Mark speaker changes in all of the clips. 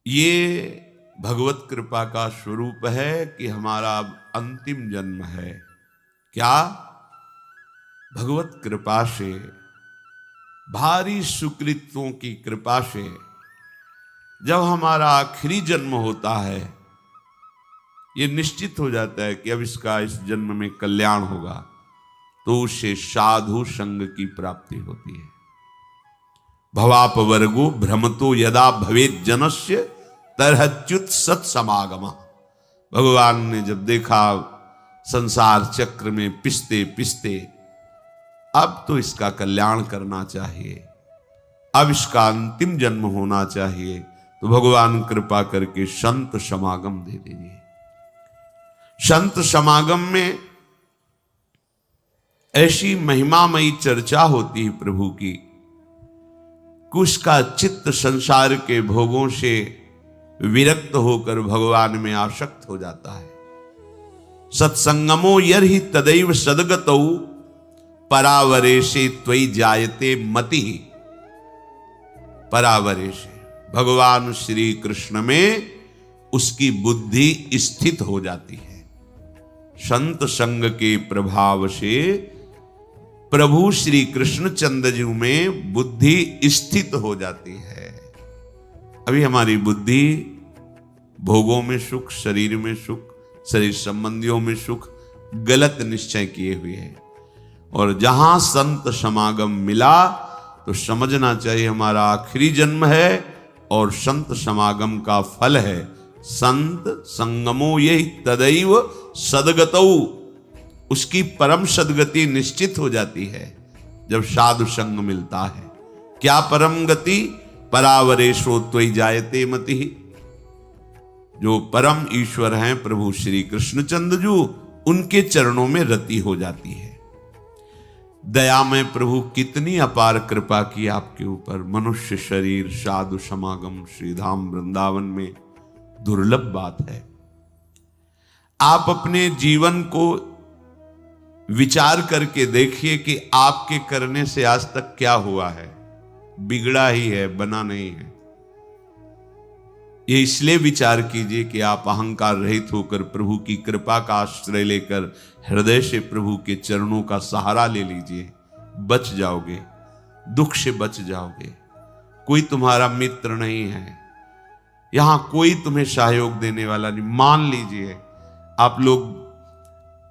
Speaker 1: ये भगवत कृपा का स्वरूप है कि हमारा अब अंतिम जन्म है। क्या? भगवत कृपा से, भारी सुकृतों की कृपा से जब हमारा आखिरी जन्म होता है, ये निश्चित हो जाता है कि अब इसका इस जन्म में कल्याण होगा, तो उसे साधु संग की प्राप्ति होती है। भवापवर्गो भ्रमतो यदा भवेत जनस्य तरहच्युत सत्समागम। भगवान ने जब देखा संसार चक्र में पिसते पिसते अब तो इसका कल्याण करना चाहिए, अब इसका अंतिम जन्म होना चाहिए, तो भगवान कृपा करके संत समागम दे दीजिए। संत समागम में ऐसी महिमामयी चर्चा होती है प्रभु की कि उसका चित्त संसार के भोगों से विरक्त होकर भगवान में आसक्त हो जाता है। सत्संगमो यर्हि तदैव सद्गतौ परावरेशे त्वयि जायते मति। परावरेशे, भगवान श्री कृष्ण में उसकी बुद्धि स्थित हो जाती है। संत संग के प्रभाव से प्रभु श्री कृष्णचंद्र जी में बुद्धि स्थित हो जाती है। अभी हमारी बुद्धि भोगों में सुख, शरीर में सुख, शरीर संबंधियों में सुख, गलत निश्चय किए हुए है। और जहां संत समागम मिला तो समझना चाहिए हमारा आखिरी जन्म है और संत समागम का फल है संत संगमो यही तदैव सद्गतौ। उसकी परम सद्गति निश्चित हो जाती है जब साधु संग मिलता है। क्या परम गति? परावरेशो त्वयि जायते मति। जो परम ईश्वर हैं प्रभु श्री कृष्णचंद्र जी, उनके चरणों में रति हो जाती है। दया में प्रभु कितनी अपार कृपा की आपके ऊपर। मनुष्य शरीर, साधु समागम श्रीधाम वृंदावन में दुर्लभ बात है। आप अपने जीवन को विचार करके देखिए कि आपके करने से आज तक क्या हुआ है। बिगड़ा ही है, बना नहीं है। ये इसलिए विचार कीजिए कि आप अहंकार रहित होकर प्रभु की कृपा का आश्रय लेकर हृदय से प्रभु के चरणों का सहारा ले लीजिए। बच जाओगे, दुख से बच जाओगे। कोई तुम्हारा मित्र नहीं है, यहां कोई तुम्हें सहयोग देने वाला नहीं। मान लीजिए आप लोग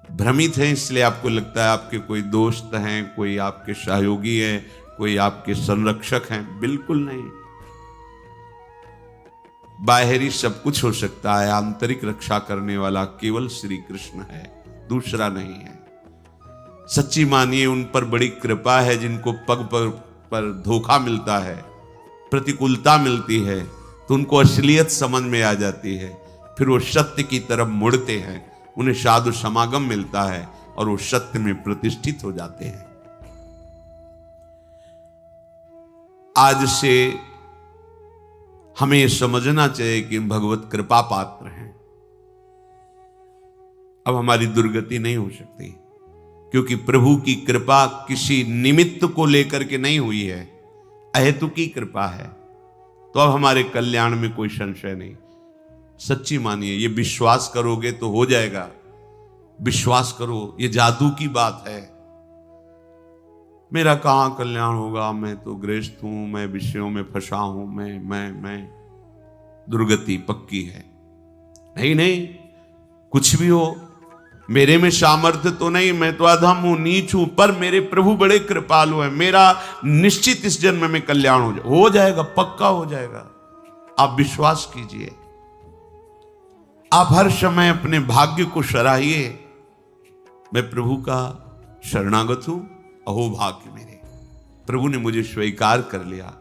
Speaker 1: भ्रमित हैं, इसलिए आपको लगता है आपके कोई दोस्त हैं, कोई आपके सहयोगी हैं, कोई आपके संरक्षक हैं। बिल्कुल नहीं। बाहरी सब कुछ हो सकता है, आंतरिक रक्षा करने वाला केवल श्री कृष्ण है, दूसरा नहीं है। सच्ची मानिए उन पर बड़ी कृपा है जिनको पग पग पर धोखा मिलता है, प्रतिकूलता मिलती है, तो उनको असलियत समझ में आ जाती है। फिर वो सत्य की तरफ मुड़ते हैं, उन्हें साधु समागम मिलता है और वो सत्य में प्रतिष्ठित हो जाते हैं। आज से हमें समझना चाहिए कि भगवत कृपा पात्र हैं। अब हमारी दुर्गति नहीं हो सकती, क्योंकि प्रभु की कृपा किसी निमित्त को लेकर के नहीं हुई है, अहेतुकी कृपा है। तो अब हमारे कल्याण में कोई संशय नहीं। सच्ची मानिए, ये विश्वास करोगे तो हो जाएगा। विश्वास करो, ये जादू की बात है। मेरा कहां कल्याण होगा, मैं तो गृहस्थ हूं, मैं विषयों में फंसा हूं, मैं दुर्गति पक्की है। नहीं, कुछ भी हो, मेरे में सामर्थ्य तो नहीं, मैं तो अधम हूं, नीच हूं, पर मेरे प्रभु बड़े कृपालु हैं। मेरा निश्चित इस जन्म में कल्याण हो जाएगा, पक्का हो जाएगा। आप विश्वास कीजिए। आप हर समय अपने भाग्य को सराहिए। मैं प्रभु का शरणागत हूं, अहो भाग्य मेरे, प्रभु ने मुझे स्वीकार कर लिया।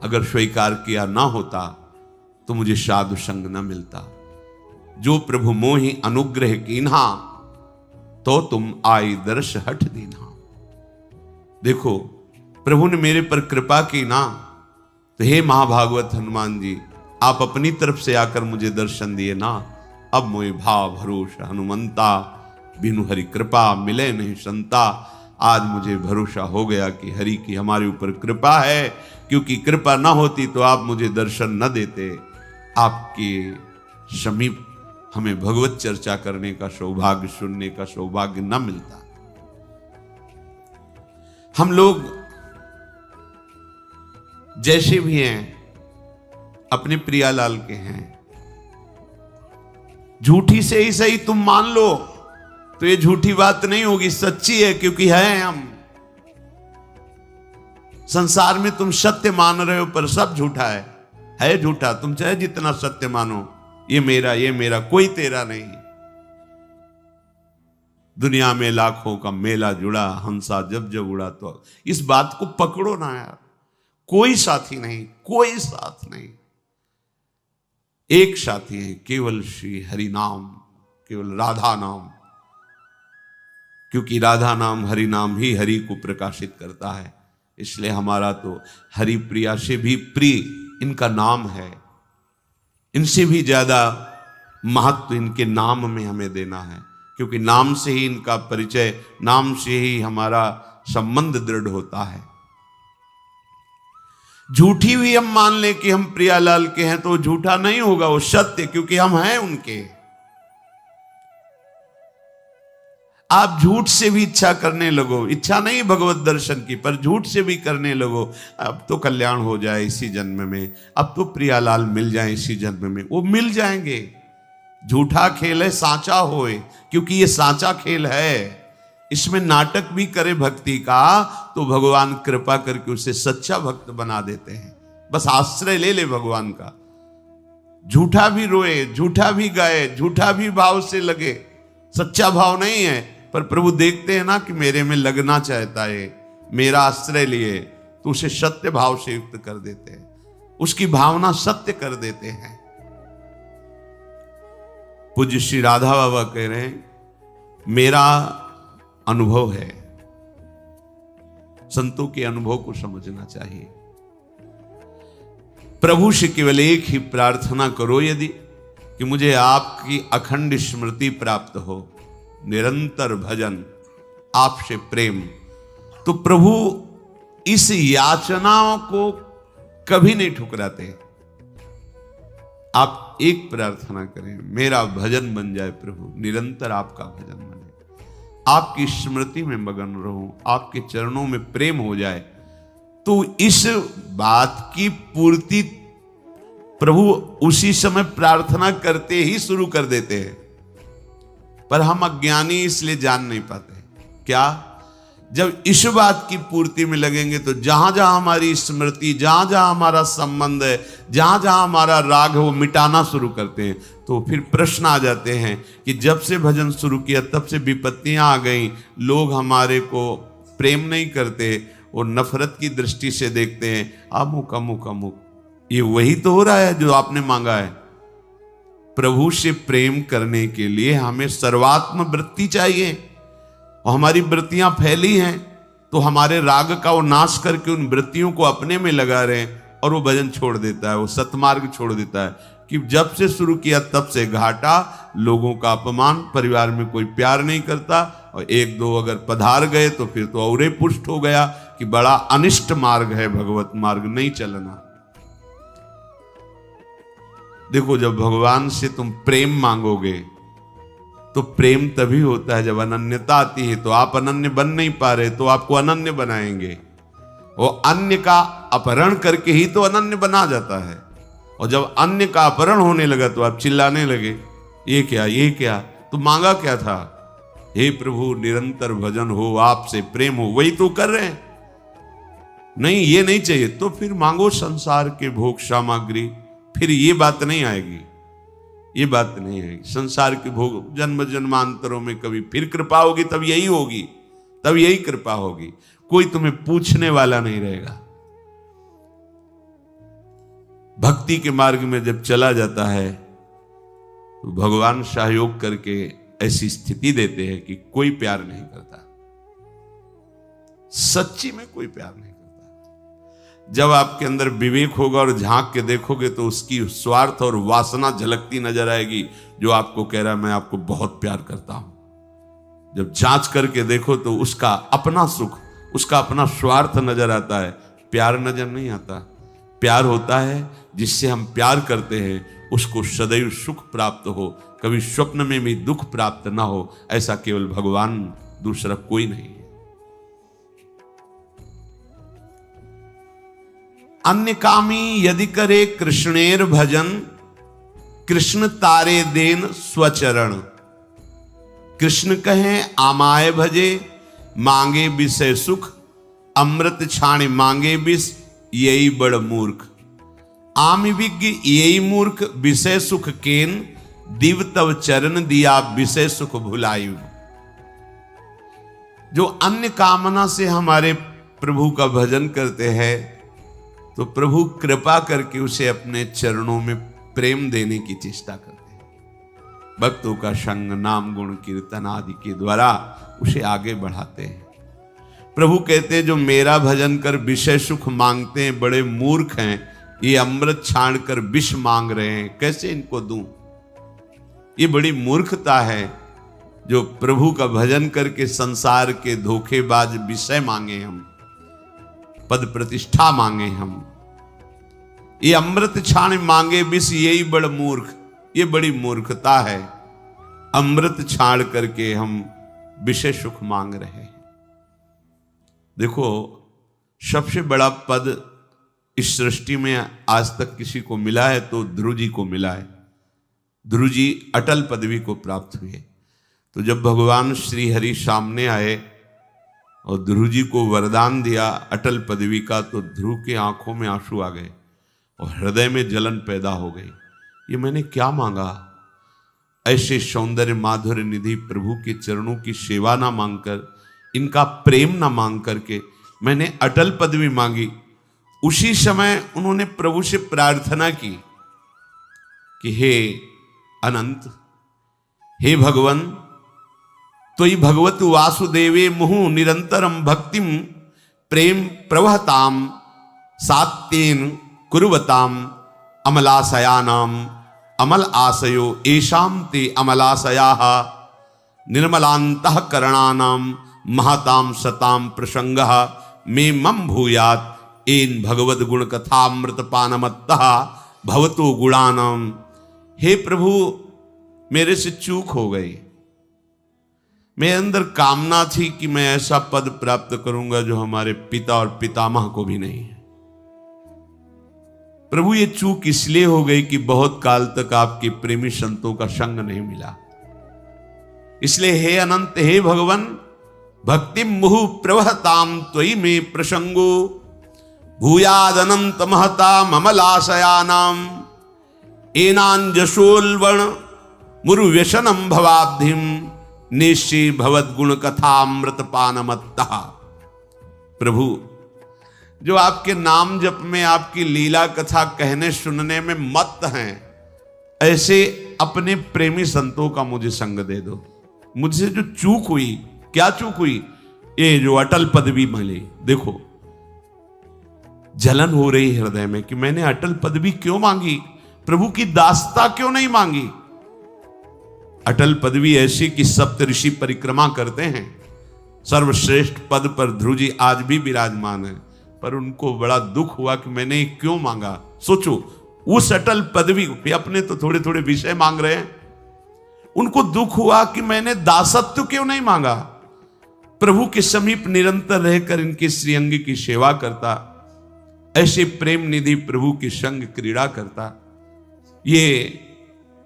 Speaker 1: अगर स्वीकार किया ना होता तो मुझे साधु संग न मिलता। जो प्रभु मोहि अनुग्रह कीन्हा, तो तुम आई दर्श हठ दीन्हा। देखो, प्रभु ने मेरे पर कृपा की ना, तो हे महाभागवत हनुमान जी, आप अपनी तरफ से आकर मुझे दर्शन दिए ना। अब मोहि भाव भरोसा हनुमंता, बिनु हरि कृपा मिले नहीं संता। आज मुझे भरोसा हो गया कि हरि की हमारे ऊपर कृपा है, क्योंकि कृपा ना होती तो आप मुझे दर्शन न देते। आपके समीप हमें भगवत चर्चा करने का सौभाग्य, सुनने का सौभाग्य न मिलता। हम लोग जैसे भी हैं अपने प्रियालाल के हैं, झूठी से ही सही तुम मान लो तो ये झूठी बात नहीं होगी, सच्ची है, क्योंकि है हम। संसार में तुम सत्य मान रहे हो पर सब झूठा है झूठा। तुम चाहे जितना सत्य मानो, ये मेरा, कोई तेरा नहीं। दुनिया में लाखों का मेला जुड़ा, हंसा जब जब उड़ा। तो इस बात को पकड़ो ना यार, कोई साथी नहीं, कोई साथ नहीं। एक साथी है, केवल श्री हरि नाम, केवल राधा नाम, क्योंकि राधा नाम, हरि नाम ही हरि को प्रकाशित करता है। इसलिए हमारा तो हरि प्रिया से भी प्रिय इनका नाम है। इनसे भी ज्यादा महत्व इनके नाम में हमें देना है, क्योंकि नाम से ही इनका परिचय, नाम से ही हमारा संबंध दृढ़ होता है। झूठी भी हम मान ले कि हम प्रियालाल के हैं तो झूठा नहीं होगा, वो सत्य, क्योंकि हम हैं उनके। आप झूठ से भी इच्छा करने लगो, इच्छा नहीं भगवत दर्शन की, पर झूठ से भी करने लगो, अब तो कल्याण हो जाए इसी जन्म में, अब तो प्रियालाल मिल जाए इसी जन्म में, वो मिल जाएंगे। झूठा खेल है सांचा होए, क्योंकि ये सांचा खेल है। इसमें नाटक भी करे भक्ति का तो भगवान कृपा करके उसे सच्चा भक्त बना देते हैं। बस आश्रय ले ले भगवान का। झूठा भी रोए, झूठा भी गाए, झूठा भी भाव से लगे, सच्चा भाव नहीं है, पर प्रभु देखते हैं ना कि मेरे में लगना चाहता है, मेरा आश्रय लिए, तो उसे सत्य भाव से युक्त कर देते हैं, उसकी भावना सत्य कर देते हैं। पूज्य श्री राधा बाबा कह रहे हैं, मेरा अनुभव है, संतों के अनुभव को समझना चाहिए। प्रभु से केवल एक ही प्रार्थना करो यदि, कि मुझे आपकी अखंड स्मृति प्राप्त हो, निरंतर भजन, आपसे प्रेम। तो प्रभु इस याचनाओं को कभी नहीं ठुकराते। आप एक प्रार्थना करें, मेरा भजन बन जाए प्रभु, निरंतर आपका भजन बने, आपकी स्मृति में मगन रहूं, आपके चरणों में प्रेम हो जाए। तो इस बात की पूर्ति प्रभु उसी समय प्रार्थना करते ही शुरू कर देते हैं, पर हम अज्ञानी इसलिए जान नहीं पाते। क्या? जब इस बात की पूर्ति में लगेंगे तो जहां जहां हमारी स्मृति, जहां जहां हमारा संबंध है, जहां जहां हमारा राग है, वो मिटाना शुरू करते हैं। तो फिर प्रश्न आ जाते हैं कि जब से भजन शुरू किया तब से विपत्तियां आ गई, लोग हमारे को प्रेम नहीं करते, वो नफरत की दृष्टि से देखते हैं, अमुक अमुक अमुक। ये वही तो हो रहा है जो आपने मांगा है। प्रभु से प्रेम करने के लिए हमें सर्वात्म वृत्ति चाहिए, और हमारी वृत्तियां फैली हैं तो हमारे राग का वो नाश करके उन वृत्तियों को अपने में लगा रहे हैं, और वो भजन छोड़ देता है, वो सतमार्ग छोड़ देता है। कि जब से शुरू किया तब से घाटा, लोगों का अपमान, परिवार में कोई प्यार नहीं करता, और एक दो अगर पधार गए तो फिर तो और पुष्ट हो गया कि बड़ा अनिष्ट मार्ग है, भगवत मार्ग नहीं चलना। देखो, जब भगवान से तुम प्रेम मांगोगे तो प्रेम तभी होता है जब अनन्यता आती है। तो आप अनन्य बन नहीं पा रहे, तो आपको अनन्य बनाएंगे। वो अन्य का अपहरण करके ही तो अनन्य बना जाता है, और जब अन्य का अपहरण होने लगा तो आप चिल्लाने लगे, ये क्या, ये क्या? तो मांगा क्या था? हे प्रभु, निरंतर भजन हो, आपसे प्रेम हो, वही तो कर रहे हैं। नहीं, ये नहीं चाहिए तो फिर मांगो संसार के भोग सामग्री, फिर ये बात नहीं आएगी, ये बात नहीं आएगी। संसार के भोग जन्म जन्मांतरों में कभी फिर कृपा होगी, तब यही होगी, तब यही कृपा होगी। कोई तुम्हें पूछने वाला नहीं रहेगा। भक्ति के मार्ग में जब चला जाता है तो भगवान सहयोग करके ऐसी स्थिति देते हैं कि कोई प्यार नहीं करता, सच्ची में कोई प्यार नहीं करता। जब आपके अंदर विवेक होगा और झांक के देखोगे तो उसकी स्वार्थ और वासना झलकती नजर आएगी, जो आपको कह रहा है मैं आपको बहुत प्यार करता हूं। जब जांच करके देखो तो उसका अपना सुख, उसका अपना स्वार्थ नजर आता है, प्यार नजर नहीं आता। प्यार होता है जिससे हम प्यार करते हैं, उसको सदैव सुख प्राप्त हो, कभी स्वप्न में भी दुख प्राप्त ना हो, ऐसा केवल भगवान, दूसरा कोई नहीं है। अन्य कामी यदि करे कृष्णेर भजन, कृष्ण तारे देन स्वचरण। कृष्ण कहें आमाय भजे, मांगे विषय सुख, अमृत छाण मांगे विष, यही बड़ मूर्ख। आम विज्ञ यही मूर्ख, विषय सुख केन, दिव तव चरण दिया विषय सुख भुलायु। जो अन्य कामना से हमारे प्रभु का भजन करते हैं, तो प्रभु कृपा करके उसे अपने चरणों में प्रेम देने की चेष्टा करते हैं। भक्तों का संग, नाम, गुण, कीर्तन आदि के द्वारा उसे आगे बढ़ाते हैं। प्रभु कहते हैं जो मेरा भजन कर विषय सुख मांगते हैं बड़े मूर्ख हैं, ये अमृत छाण कर विष मांग रहे हैं, कैसे इनको दूं? ये बड़ी मूर्खता है जो प्रभु का भजन करके संसार के धोखेबाज विषय मांगे हम, पद प्रतिष्ठा मांगे हम, ये अमृत छाण मांगे विष, यही बड़ मूर्ख। ये बड़ी मूर्खता है। अमृत छाण करके हम विषय सुख मांग रहे हैं। देखो, सबसे बड़ा पद इस सृष्टि में आज तक किसी को मिला है तो ध्रुव जी को मिला है। ध्रुव जी अटल पदवी को प्राप्त हुए। तो जब भगवान श्री हरि सामने आए और ध्रुव जी को वरदान दिया अटल पदवी का, तो ध्रुव के आंखों में आंसू आ गए और हृदय में जलन पैदा हो गई। ये मैंने क्या मांगा? ऐसे सौंदर्य माधुर्य निधि प्रभु के चरणों की सेवा ना मांगकर, इनका प्रेम ना मांग करके मैंने अटल पदवी मांगी। उसी समय उन्होंने प्रभु से प्रार्थना की कि हे अनंत, हे भगवन, त्वयि भगवत वासुदेवे मुहु निरंतरम भक्तिम प्रेम प्रवहताम सात्येन कुर्वताम अमलाशयानाम अमल आशयो एषाम ते अमलाशयाः निर्मलान्तः करणानाम महताम सताम प्रसंगः मे मम भूयात् एन भगवद गुण कथामृत पानमत्तः भवतो गुणानाम। हे प्रभु, मेरे से चूक हो गई। मेरे अंदर कामना थी कि मैं ऐसा पद प्राप्त करूंगा जो हमारे पिता और पितामह को भी नहीं है। प्रभु, ये चूक इसलिए हो गई कि बहुत काल तक आपके प्रेमी संतों का संग नहीं मिला। इसलिए हे अनंत, हे भगवान, भक्ति मुहु प्रवहताम त्वयि में प्रसंगो भूयाद अनंत महता ममलाशयानाम एनांजसोल्वण मुरु व्यसनम भवाब्धिम निश्चय भवद गुण कथामृत पानमत्तः। प्रभु, जो आपके नाम जप में, आपकी लीला कथा कहने सुनने में मत्त हैं, ऐसे अपने प्रेमी संतों का मुझे संग दे दो। मुझसे जो चूक हुई, क्या चूक हुई? ये जो अटल पदवी मिली। देखो, जलन हो रही हृदय में कि मैंने अटल पदवी क्यों मांगी, प्रभु की दासता क्यों नहीं मांगी। अटल पदवी ऐसी कि सप्त ऋषि परिक्रमा करते हैं, सर्वश्रेष्ठ पद पर ध्रुव जी आज भी विराजमान है, पर उनको बड़ा दुख हुआ कि मैंने क्यों मांगा। सोचो, उस अटल पदवी पे अपने तो थोड़े थोड़े विषय मांग रहे हैं, उनको दुख हुआ कि मैंने दासत्व क्यों नहीं मांगा। प्रभु के समीप निरंतर रहकर इनके श्रीअंग की सेवा करता, ऐसे प्रेम निधि प्रभु की संग क्रीड़ा करता। ये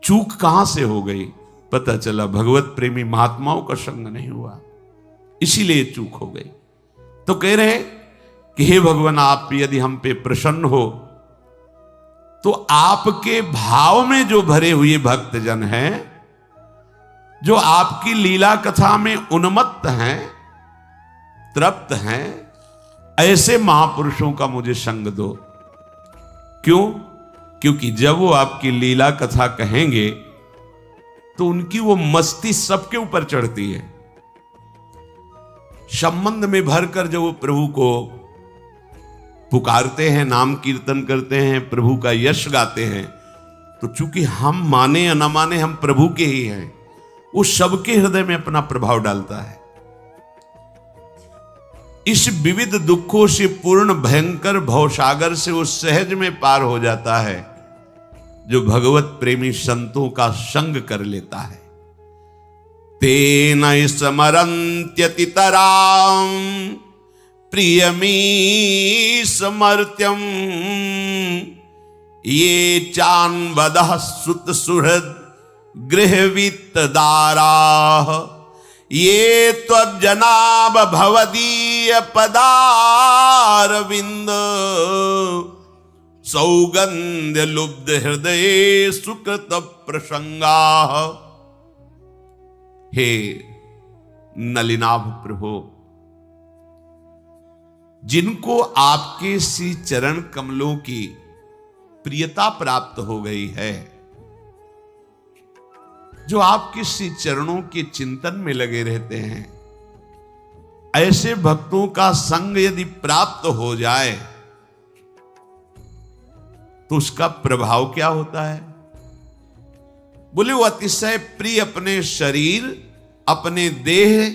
Speaker 1: चूक कहां से हो गई? पता चला भगवत प्रेमी महात्माओं का संग नहीं हुआ, इसीलिए चूक हो गई। तो कह रहे कि हे भगवान, आप यदि हम पे प्रसन्न हो तो आपके भाव में जो भरे हुए भक्तजन हैं, जो आपकी लीला कथा में उन्मत्त हैं, तृप्त हैं, ऐसे महापुरुषों का मुझे संग दो। क्यों? क्योंकि जब वो आपकी लीला कथा कहेंगे तो उनकी वो मस्ती सबके ऊपर चढ़ती है। संबंध में भरकर जब वो प्रभु को पुकारते हैं, नाम कीर्तन करते हैं, प्रभु का यश गाते हैं, तो चूंकि हम माने या ना माने हम प्रभु के ही हैं, वो सबके हृदय में अपना प्रभाव डालता है। इस विविध दुखों से पूर्ण भयंकर भवसागर से वो सहज में पार हो जाता है। जो भगवत प्रेमी संतों का संग कर लेता है। तेन स्मरन्त्यतितरां प्रियमी समर्त्यम ये चान्वदः सुत सुहृद गृहवित्तदाराः ये त्वज्जनाभ भवदीय पदारविंद सौगंध्य लुब्ध हृदय सुकृत प्रसंगा। हे नलिनाभ प्रभु, जिनको आपके श्री चरण कमलों की प्रियता प्राप्त हो गई है, जो आपके श्री चरणों के चिंतन में लगे रहते हैं, ऐसे भक्तों का संग यदि प्राप्त हो जाए तो उसका प्रभाव क्या होता है? बोले वो अतिशय प्रिय अपने शरीर, अपने देह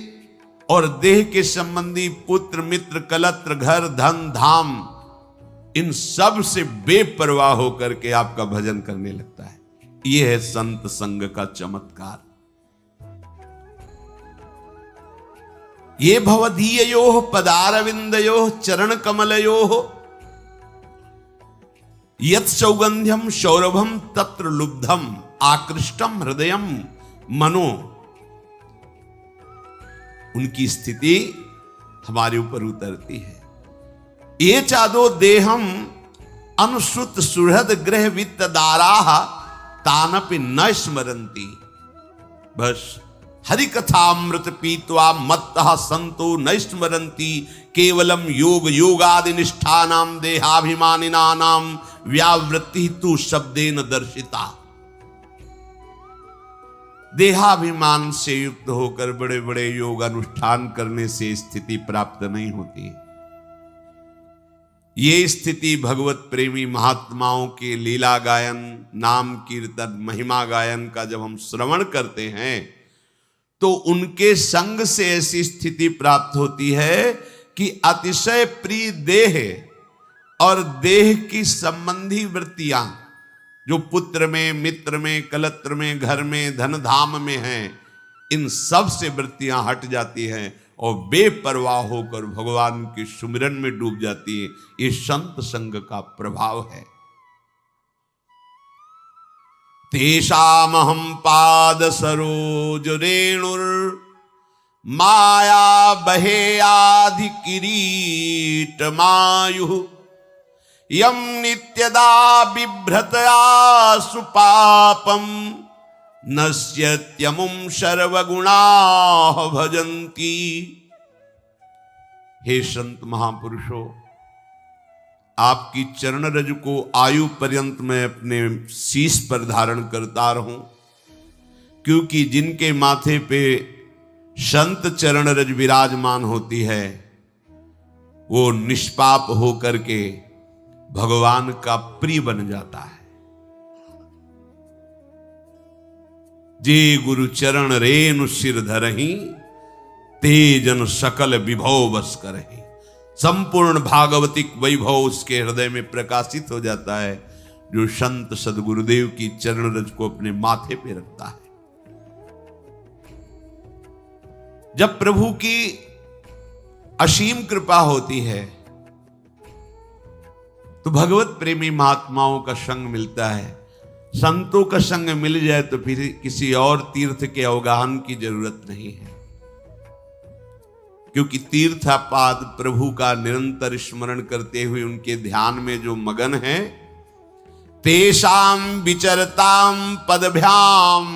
Speaker 1: और देह के संबंधी पुत्र मित्र कलत्र घर धन धाम, इन सब से बेपरवाह होकर के आपका भजन करने लगता है। यह है संत संग का चमत्कार। ये भवदीयो पदारविंदयो चरण कमलयो यत् सौगंध्यम सौरभम तत्र लुब्धम आकृष्टम हृदयम मनो। उनकी स्थिति हमारे ऊपर उतरती है। ये चादो देहम अनुश्रुत सुहृद गृह वित्त दाराः तानपि न स्मरन्ति। बस हरि कथामृत पीत्वा मत्तः संतो न स्मरन्ति केवलम योग योगादि निष्ठानाम देहाभिमानिनानाम व्यावृत्ति तु शब्देन दर्शिता। देहाभिमान से युक्त होकर बड़े बड़े योग अनुष्ठान करने से स्थिति प्राप्त नहीं होती। ये स्थिति भगवत प्रेमी महात्माओं के लीला गायन, नाम कीर्तन, महिमा गायन का जब हम श्रवण करते हैं तो उनके संग से ऐसी स्थिति प्राप्त होती है कि अतिशय प्रिय देह और देह की संबंधी वृत्तियां जो पुत्र में, मित्र में, कलत्र में, घर में, धन धाम में हैं, इन सब से वृत्तियां हट जाती हैं और बेपरवाह होकर भगवान के सुमिरन में डूब जाती है। ये संत संग का प्रभाव है। तेषामहं पाद सरोज रेणुर माया बहेयाधि किरीट मायु यम नित्यदा बिभ्रतया सुपापम नश्यत्यमुं सर्वगुणाः भजन्ति। हे संत महापुरुषों, आपकी चरण रज को आयु पर्यंत मैं अपने शीश पर धारण करता रहूं, क्योंकि जिनके माथे पे संत चरण रज विराजमान होती है वो निष्पाप होकर के भगवान का प्रिय बन जाता है। जे गुरु चरण रेणु सिर धरहि तेजन सकल विभव बस करहि। संपूर्ण भागवतिक वैभव उसके हृदय में प्रकाशित हो जाता है जो संत सदगुरुदेव की चरण रज को अपने माथे पे रखता है। जब प्रभु की असीम कृपा होती है तो भगवत प्रेमी महात्माओं का संग मिलता है। संतों का संग मिल जाए तो फिर किसी और तीर्थ के अवगाहन की जरूरत नहीं है, क्योंकि तीर्थापाद प्रभु का निरंतर स्मरण करते हुए उनके ध्यान में जो मगन है, तेषां विचरतां पदभ्याम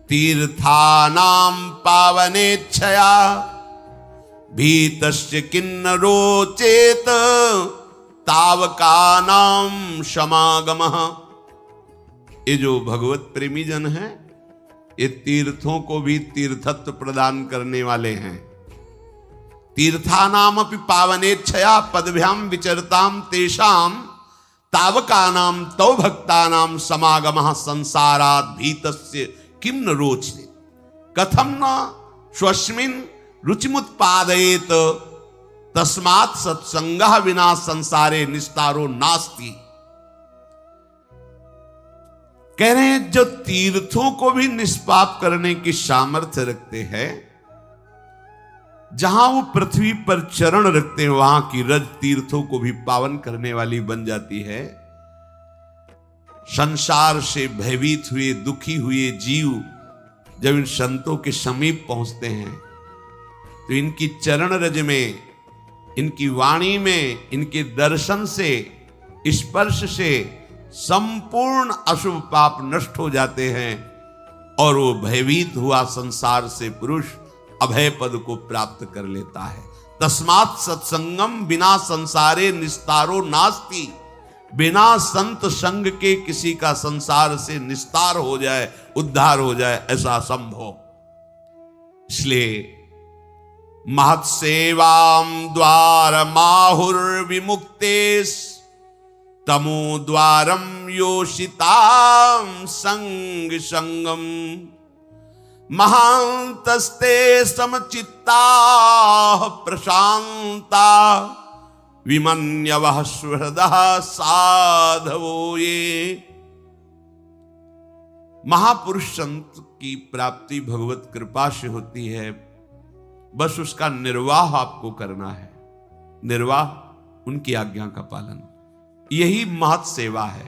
Speaker 1: तीर्थानां पावनेच्छया भीतस्य किन्नरो चेत तावकानां समागमः। ये जो भगवत प्रेमी जन हैं, ये तीर्थों को भी तीर्थत्व प्रदान करने वाले हैं। तीर्थानामपि पावनेच्छया पदभ्याम विचरताम तेषां तावकानां तौ भक्तानां समागमः संसारात् भीतस्य किं न रोचते कथम न स्वस्मिन् रुचिमुत्पादयेत तस्मात् सत्संगः विना संसारे निस्तारो नास्ति। कह रहे हैं जो तीर्थों को भी निष्पाप करने की सामर्थ्य रखते हैं, जहां वो पृथ्वी पर चरण रखते हैं वहां की रज तीर्थों को भी पावन करने वाली बन जाती है। संसार से भयभीत हुए दुखी हुए जीव जब इन संतों के समीप पहुंचते हैं तो इनकी चरण रज में, इनकी वाणी में, इनके दर्शन से, स्पर्श से संपूर्ण अशुभ पाप नष्ट हो जाते हैं और वो भयभीत हुआ संसार से पुरुष अभय पद को प्राप्त कर लेता है। तस्मात् सत्संगम बिना संसारे निस्तारो नास्ति। बिना संत संग के किसी का संसार से निस्तार हो जाए, उद्धार हो जाए, ऐसा असंभव। इसलिए महत्सेवाम द्वार माहुर्विमुक्तेस् तमो द्वारम योषिताम संग संगम महांतस्ते समचित्ता प्रशांता विमन्यवः सुहृदः साधवो ये। महापुरुष संत की प्राप्ति भगवत कृपा से होती है, बस उसका निर्वाह आपको करना है। निर्वाह उनकी आज्ञा का पालन, यही महत सेवा है।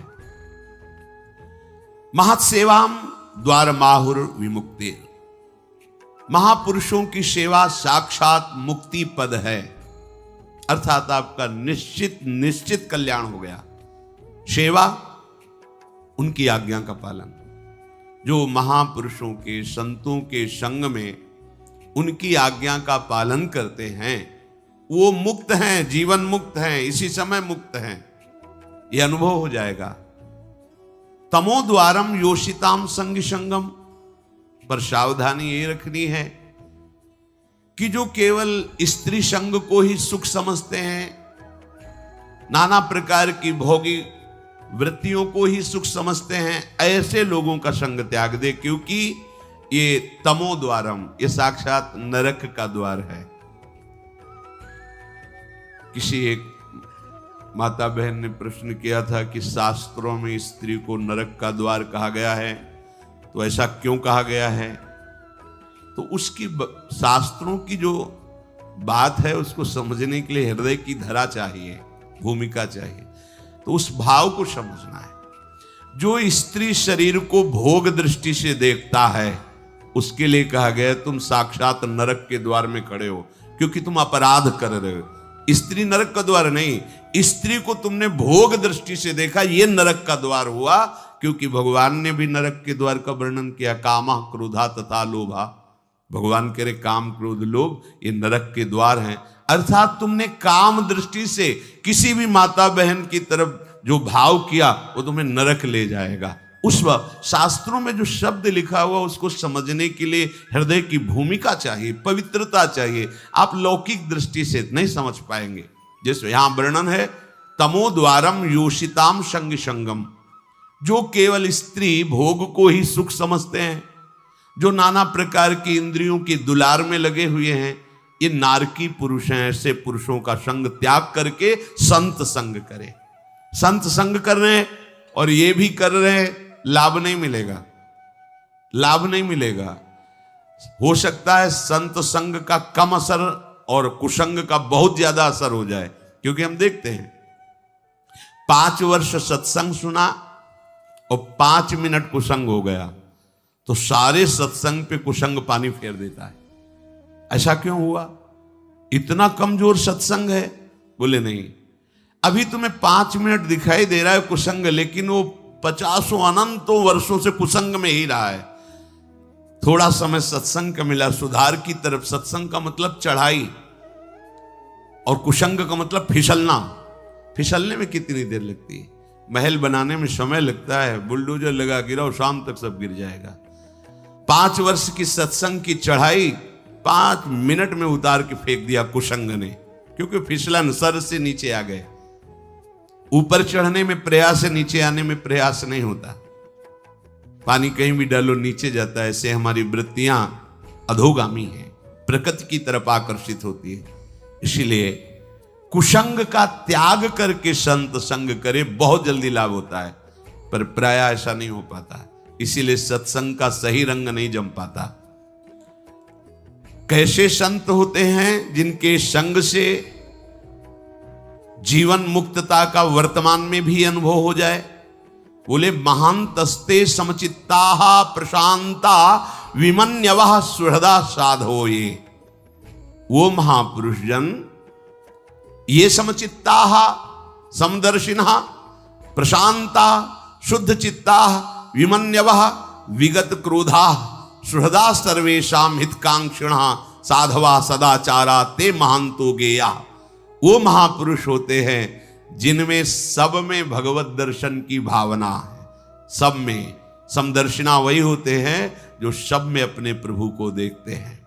Speaker 1: महत सेवाम द्वार माहुर विमुक्ति। महापुरुषों की सेवा साक्षात मुक्ति पद है, अर्थात आपका निश्चित कल्याण हो गया। सेवा उनकी आज्ञा का पालन। जो महापुरुषों के, संतों के संग में उनकी आज्ञा का पालन करते हैं वो मुक्त हैं, जीवन मुक्त हैं, इसी समय मुक्त हैं, यह अनुभव हो जाएगा। तमो द्वारम योषिताम संग संगम। पर सावधानी ये रखनी है कि जो केवल स्त्री संग को ही सुख समझते हैं, नाना प्रकार की भोगी वृत्तियों को ही सुख समझते हैं, ऐसे लोगों का संग त्याग दे, क्योंकि ये तमो द्वारम, ये साक्षात नरक का द्वार है। किसी एक माता बहन ने प्रश्न किया था कि शास्त्रों में स्त्री को नरक का द्वार कहा गया है, तो ऐसा क्यों कहा गया है? तो उसकी शास्त्रों की जो बात है उसको समझने के लिए हृदय की धरा चाहिए, भूमिका चाहिए। तो उस भाव को समझना है। जो स्त्री शरीर को भोग दृष्टि से देखता है उसके लिए कहा गया तुम साक्षात नरक के द्वार में खड़े हो, क्योंकि तुम अपराध कर रहे हो। स्त्री नरक का द्वार नहीं, स्त्री को तुमने भोग दृष्टि से देखा, ये नरक का द्वार हुआ, क्योंकि भगवान ने भी नरक के द्वार का वर्णन किया। कामा क्रोधा तथा लोभा। भगवान कह रहे काम क्रोध लोभ ये नरक के द्वार हैं। अर्थात तुमने काम दृष्टि से किसी भी माता बहन की तरफ जो भाव किया वो तुम्हें नरक ले जाएगा। उस वक्त शास्त्रों में जो शब्द लिखा हुआ उसको समझने के लिए हृदय की भूमिका चाहिए, पवित्रता चाहिए। आप लौकिक दृष्टि से नहीं समझ पाएंगे। जैसे यहां वर्णन है तमो द्वारम योषिताम संग संगम। जो केवल स्त्री भोग को ही सुख समझते हैं, जो नाना प्रकार की इंद्रियों की दुलार में लगे हुए हैं, ये नारकी पुरुष हैं। ऐसे पुरुषों का संग त्याग करके संत संग करें। संत संग कर रहे हैं और ये भी कर रहे हैं, लाभ नहीं मिलेगा, लाभ नहीं मिलेगा। हो सकता है संत संग का कम असर और कुसंग का बहुत ज्यादा असर हो जाए, क्योंकि हम देखते हैं 5 वर्ष सत्संग सुना और 5 मिनट कुसंग हो गया तो सारे सत्संग पे कुसंग पानी फेर देता है। ऐसा क्यों हुआ? इतना कमजोर सत्संग है? बोले नहीं, अभी तुम्हें 5 मिनट दिखाई दे रहा है कुसंग, लेकिन वो 50 अनंतों वर्षों से कुसंग में ही रहा है। थोड़ा समय सत्संग का मिला, सुधार की तरफ। सत्संग का मतलब चढ़ाई और कुसंग का मतलब फिसलना। फिसलने में कितनी देर लगती है? महल बनाने में समय लगता है, बुलडोजर लगा गिराओ, शाम तक सब गिर जाएगा। 5 वर्ष की सत्संग की चढ़ाई 5 मिनट में उतार के फेंक दिया कुसंग ने, क्योंकि फिसलन, सर से नीचे आ गए। ऊपर चढ़ने में प्रयास है, नीचे आने में प्रयास नहीं होता। पानी कहीं भी डालो नीचे जाता है। ऐसे हमारी वृत्तियां अधोगामी हैं, प्रकृति की तरफ आकर्षित होती है। इसीलिए कुसंग का त्याग करके संत संग करे, बहुत जल्दी लाभ होता है। पर प्राय ऐसा नहीं हो पाता, इसीलिए सत्संग का सही रंग नहीं जम पाता। कैसे संत होते हैं जिनके संग से जीवन मुक्तता का वर्तमान में भी अनुभव हो जाए? बोले महांतस्ते समचित्ता प्रशांता विमन्यवः सुहृदा साधो। ये वो महापुरुष जन, ये समचित्ता समदर्शिनः प्रशांता शुद्ध चित्ता विमन्यवः विगत क्रोधा सुहृदा सर्वेषां हितकांक्षिणः साधवा सदाचारा ते महांतो गेया। वो महापुरुष होते हैं जिनमें सब में भगवत दर्शन की भावना है। सब में समदर्शिना वही होते हैं जो सब में अपने प्रभु को देखते हैं।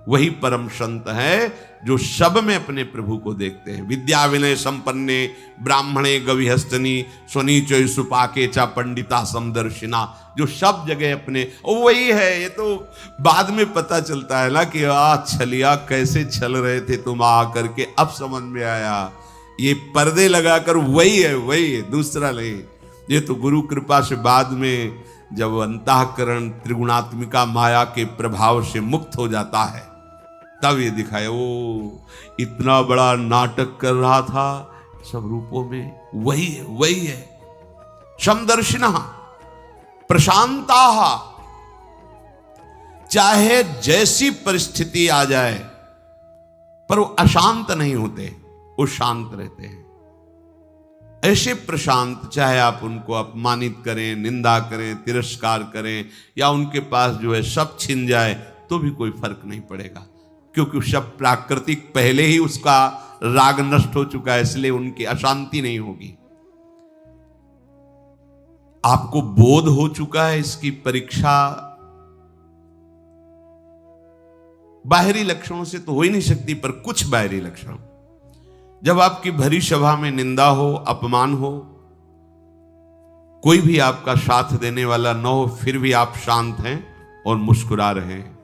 Speaker 1: वही परम संत है जो सब में अपने प्रभु को देखते हैं। विद्या विनय संपन्ने ब्राह्मणे गविहस्तनी स्वनीचय सुपाके चा पंडिता समदर्शिना, जो सब जगह अपने, वही है। ये तो बाद में पता चलता है ना कि छलिया कैसे छल रहे थे तुम आ करके, अब समझ में आया। ये पर्दे लगाकर वही है, दूसरा नहीं। ये तो गुरु कृपा से बाद में जब अंतःकरण त्रिगुणात्मिका माया के प्रभाव से मुक्त हो जाता है तब ये दिखाया, वो इतना बड़ा नाटक कर रहा था सब रूपों में, वही है। समदर्शिनः प्रशांता, चाहे जैसी परिस्थिति आ जाए पर वो अशांत नहीं होते, वो शांत रहते हैं। ऐसे प्रशांत, चाहे आप उनको अपमानित करें, निंदा करें, तिरस्कार करें, या उनके पास जो है सब छिन जाए तो भी कोई फर्क नहीं पड़ेगा, क्योंकि सब प्राकृतिक पहले ही उसका राग नष्ट हो चुका है, इसलिए उनकी अशांति नहीं होगी। आपको बोध हो चुका है इसकी परीक्षा बाहरी लक्षणों से तो हो ही नहीं सकती, पर कुछ बाहरी लक्षण, जब आपकी भरी सभा में निंदा हो, अपमान हो, कोई भी आपका साथ देने वाला न हो, फिर भी आप शांत हैं और मुस्कुरा रहे हैं,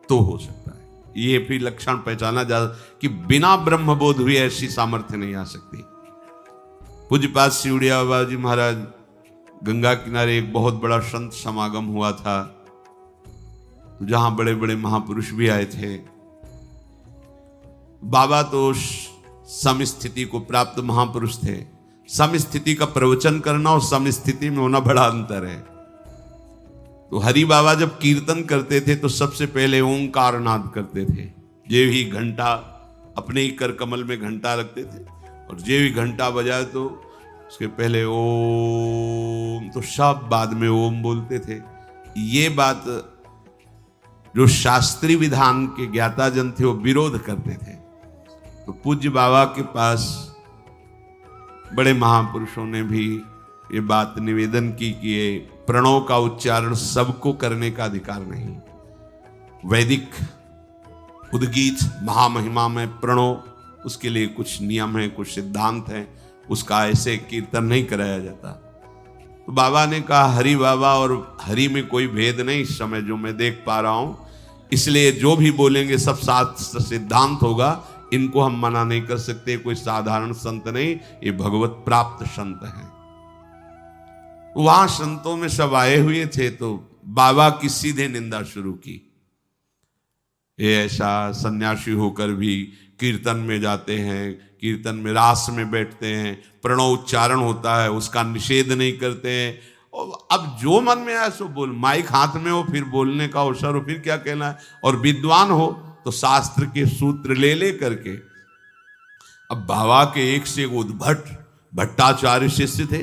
Speaker 1: तो हो सकता है। ये भी लक्षण पहचाना जा कि बिना ब्रह्मबोध हुए ऐसी सामर्थ्य नहीं आ सकती। पूज्यपाद सिवड़िया बाबा जी महाराज, गंगा किनारे एक बहुत बड़ा संत समागम हुआ था, तो जहां बड़े बड़े महापुरुष भी आए थे। बाबा तो समस्थिति को प्राप्त महापुरुष थे। समस्थिति का प्रवचन करना और समस्थिति में होना बड़ा अंतर है। तो हरि बाबा जब कीर्तन करते थे तो सबसे पहले ओंकार नाद करते थे। जे ही घंटा, अपने ही कर कमल में घंटा रखते थे, और जे भी घंटा बजाए तो उसके पहले ओम, तो सब बाद में ओम बोलते थे। ये बात जो शास्त्रीय विधान के ज्ञाता जन थे वो विरोध करते थे। तो पूज्य बाबा के पास बड़े महापुरुषों ने भी ये बात निवेदन की कि ये प्रणव का उच्चारण सबको करने का अधिकार नहीं। वैदिक उद्गीत महामहिमा में प्रणव, उसके लिए कुछ नियम है, कुछ सिद्धांत है, उसका ऐसे कीर्तन नहीं कराया जाता। तो बाबा ने कहा हरि बाबा और हरि में कोई भेद नहीं इस समय जो मैं देख पा रहा हूं, इसलिए जो भी बोलेंगे सब शास्त्र सिद्धांत होगा, इनको हम मना नहीं कर सकते। कोई साधारण संत नहीं, ये भगवत प्राप्त संत हैं। वहां संतों में सब आए हुए थे, तो बाबा की सीधे निंदा शुरू की। ये ऐसा सन्यासी होकर भी कीर्तन में जाते हैं, कीर्तन में रास में बैठते हैं, प्रणव उच्चारण होता है उसका निषेध नहीं करते हैं। और अब जो मन में आए सो बोल, माइक हाथ में हो फिर बोलने का अवसर हो, फिर क्या कहना है। और विद्वान हो तो शास्त्र के सूत्र ले करके। अब बाबा के एक से एक उद्भट भट्टाचार्य शिष्य थे।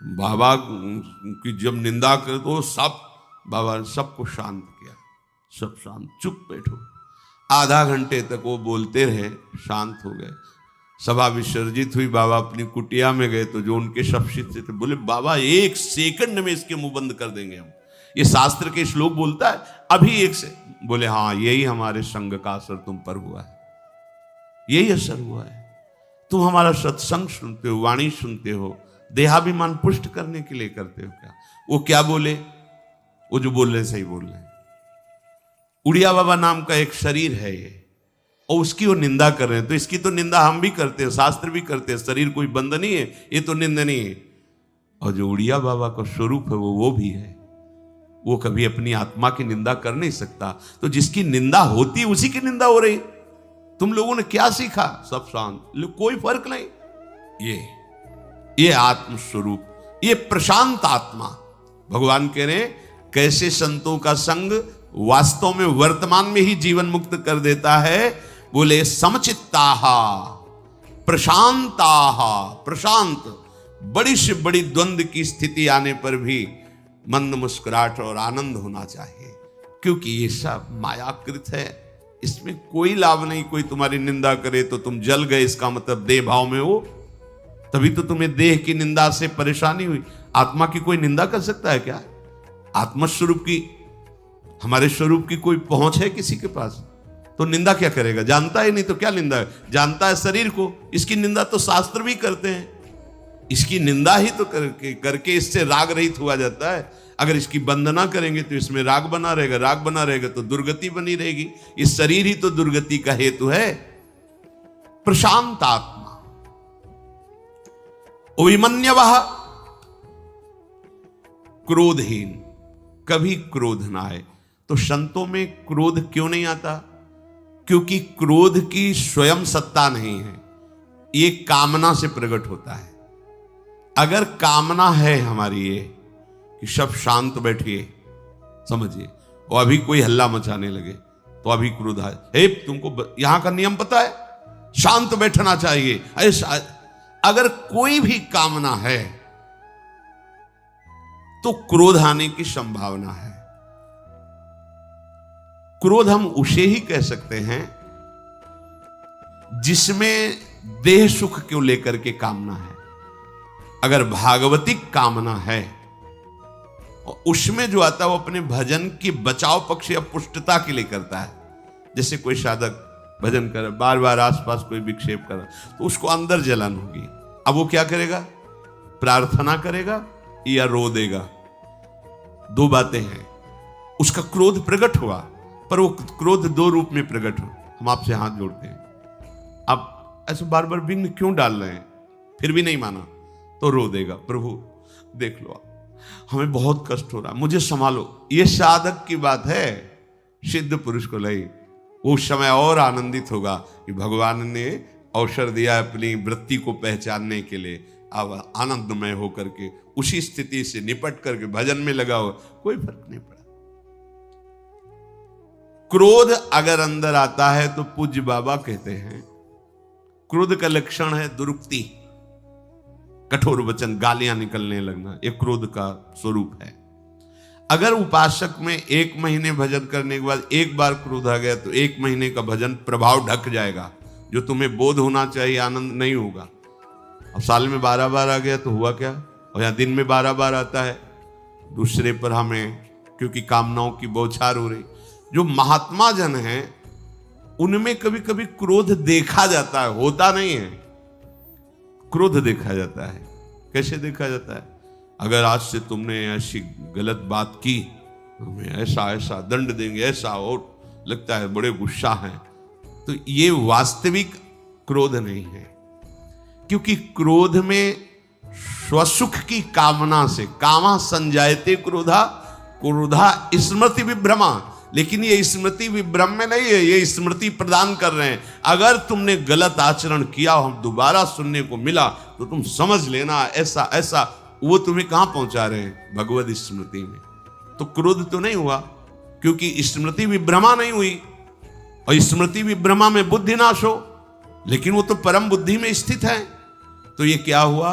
Speaker 1: बाबा की जब निंदा करे तो सब, बाबा ने सबको शांत किया, सब शांत, चुप बैठो। आधा घंटे तक वो बोलते रहे, शांत हो गए। सभा विसर्जित हुई, बाबा अपनी कुटिया में गए तो जो उनके सब शिष्य थे बोले बाबा एक सेकंड में इसके मुंह बंद कर देंगे हम, ये शास्त्र के श्लोक बोलता है अभी एक से। बोले हाँ, यही हमारे संग का असर तुम पर हुआ है, यही असर हुआ है। तुम हमारा सत्संग सुनते हो, वाणी सुनते हो, देहाभिमान पुष्ट करने के लिए करते हो क्या? वो क्या बोले, वो जो बोल रहे सही बोल रहे हैं। उड़िया बाबा नाम का एक शरीर है ये, और उसकी वो निंदा कर रहे हैं। तो इसकी तो निंदा हम भी करते हैं, शास्त्र भी करते हैं। शरीर कोई बंद नहीं है, ये तो निंदनीय है। और जो उड़िया बाबा का स्वरूप है वो भी है। वो कभी अपनी आत्मा की निंदा कर नहीं सकता, तो जिसकी निंदा होती उसी की निंदा हो रही। तुम लोगों ने क्या सीखा? सब शांत, कोई फर्क नहीं। ये आत्म स्वरूप, ये प्रशांत आत्मा। भगवान कह रहे कैसे संतों का संग वास्तव में वर्तमान में ही जीवन मुक्त कर देता है। बोले समचित्ताहा प्रशांताहा, प्रशांत, बड़ी से बड़ी द्वंद्व की स्थिति आने पर भी मंद मुस्कुराहट और आनंद होना चाहिए, क्योंकि ये सब मायाकृत है, इसमें कोई लाभ नहीं। कोई तुम्हारी निंदा करे तो तुम जल गए, इसका मतलब देह भाव में हो, तभी तो तुम्हें देह की निंदा से परेशानी हुई। आत्मा की कोई निंदा कर सकता है क्या? आत्मस्वरूप की, हमारे स्वरूप की कोई पहुंच है किसी के पास? तो निंदा क्या करेगा? जानता ही नहीं तो क्या निंदा है? जानता है शरीर को, इसकी निंदा तो शास्त्र भी करते हैं। इसकी निंदा ही तो करके इससे राग रहित हुआ जाता है। अगर इसकी वंदना करेंगे तो इसमें राग बना रहेगा, राग बना रहेगा तो दुर्गति बनी रहेगी। इस शरीर ही तो दुर्गति का हेतु है। प्रशांत आत्मा, अभिमन्यवः, क्रोधहीन, कभी क्रोध ना आए। तो संतों में क्रोध क्यों नहीं आता? क्योंकि क्रोध की स्वयं सत्ता नहीं है, ये कामना से प्रकट होता है। अगर कामना है हमारी ये कि सब शांत बैठिए, समझिए, और अभी कोई हल्ला मचाने लगे तो अभी क्रोध आए। हे, तुमको यहां का नियम पता है, शांत बैठना चाहिए, ऐसा। अगर कोई भी कामना है तो क्रोध आने की संभावना है। क्रोध हम उसे ही कह सकते हैं जिसमें देह सुख को लेकर के कामना है। अगर भागवतिक कामना है और उसमें जो आता है वो अपने भजन की बचाव पक्ष या पुष्टता के लिए करता है। जैसे कोई साधक भजन करे, बार बार आसपास कोई विक्षेप करे, तो उसको अंदर जलन होगी। अब वो क्या करेगा? प्रार्थना करेगा या रो देगा? दो बातें हैं। उसका क्रोध प्रकट हुआ, पर वो क्रोध दो रूप में प्रकट हो। हम आपसे हाथ जोड़ते हैं, आप ऐसे बार बार विघ्न क्यों डाल रहे हैं? फिर भी नहीं माना तो रो देगा, प्रभु देख लो, हमें बहुत कष्ट हो रहा है, मुझे संभालो। ये साधक की बात है, सिद्ध पुरुष को लाई। उस समय और आनंदित होगा कि भगवान ने अवसर दिया अपनी वृत्ति को पहचानने के लिए। अब आनंदमय होकर के उसी स्थिति से निपट करके भजन में लगा हो, कोई फर्क नहीं पड़ा। क्रोध अगर अंदर आता है तो पूज्य बाबा कहते हैं क्रोध का लक्षण है दुरुक्ति, कठोर वचन, गालियां निकलने लगना, ये क्रोध का स्वरूप है। अगर उपासक में 1 महीने भजन करने के बाद एक बार क्रोध आ गया तो 1 महीने का भजन प्रभाव ढक जाएगा। जो तुम्हें बोध होना चाहिए, आनंद नहीं होगा। अब साल में 12 बार आ गया तो हुआ क्या? और यहाँ दिन में 12 बार आता है, दूसरे पर हमें क्योंकि कामनाओं की बौछार हो रही। जो महात्मा जन हैं उनमें कभी कभी क्रोध देखा जाता है, होता नहीं है। क्रोध देखा जाता है। कैसे देखा जाता है? अगर आज से तुमने ऐसी गलत बात की तो हमें ऐसा ऐसा दंड देंगे, ऐसा, और लगता है बड़े गुस्सा हैं। तो ये वास्तविक क्रोध नहीं है, क्योंकि क्रोध में स्वसुख की कामना से, कामा संजायते क्रोधा, क्रोधा स्मृति विभ्रमा। लेकिन ये स्मृति विभ्रम में नहीं है, ये स्मृति प्रदान कर रहे हैं। अगर तुमने गलत आचरण किया, हम दोबारा सुनने को मिला तो तुम समझ लेना ऐसा ऐसा। वो तुम्हें कहां पहुंचा रहे हैं? भगवत स्मृति में। तो क्रोध तो नहीं हुआ, क्योंकि स्मृति विभ्रमा नहीं हुई। और स्मृति विभ्रमा में बुद्धि नाश हो, लेकिन वो तो परम बुद्धि में स्थित है। तो ये क्या हुआ?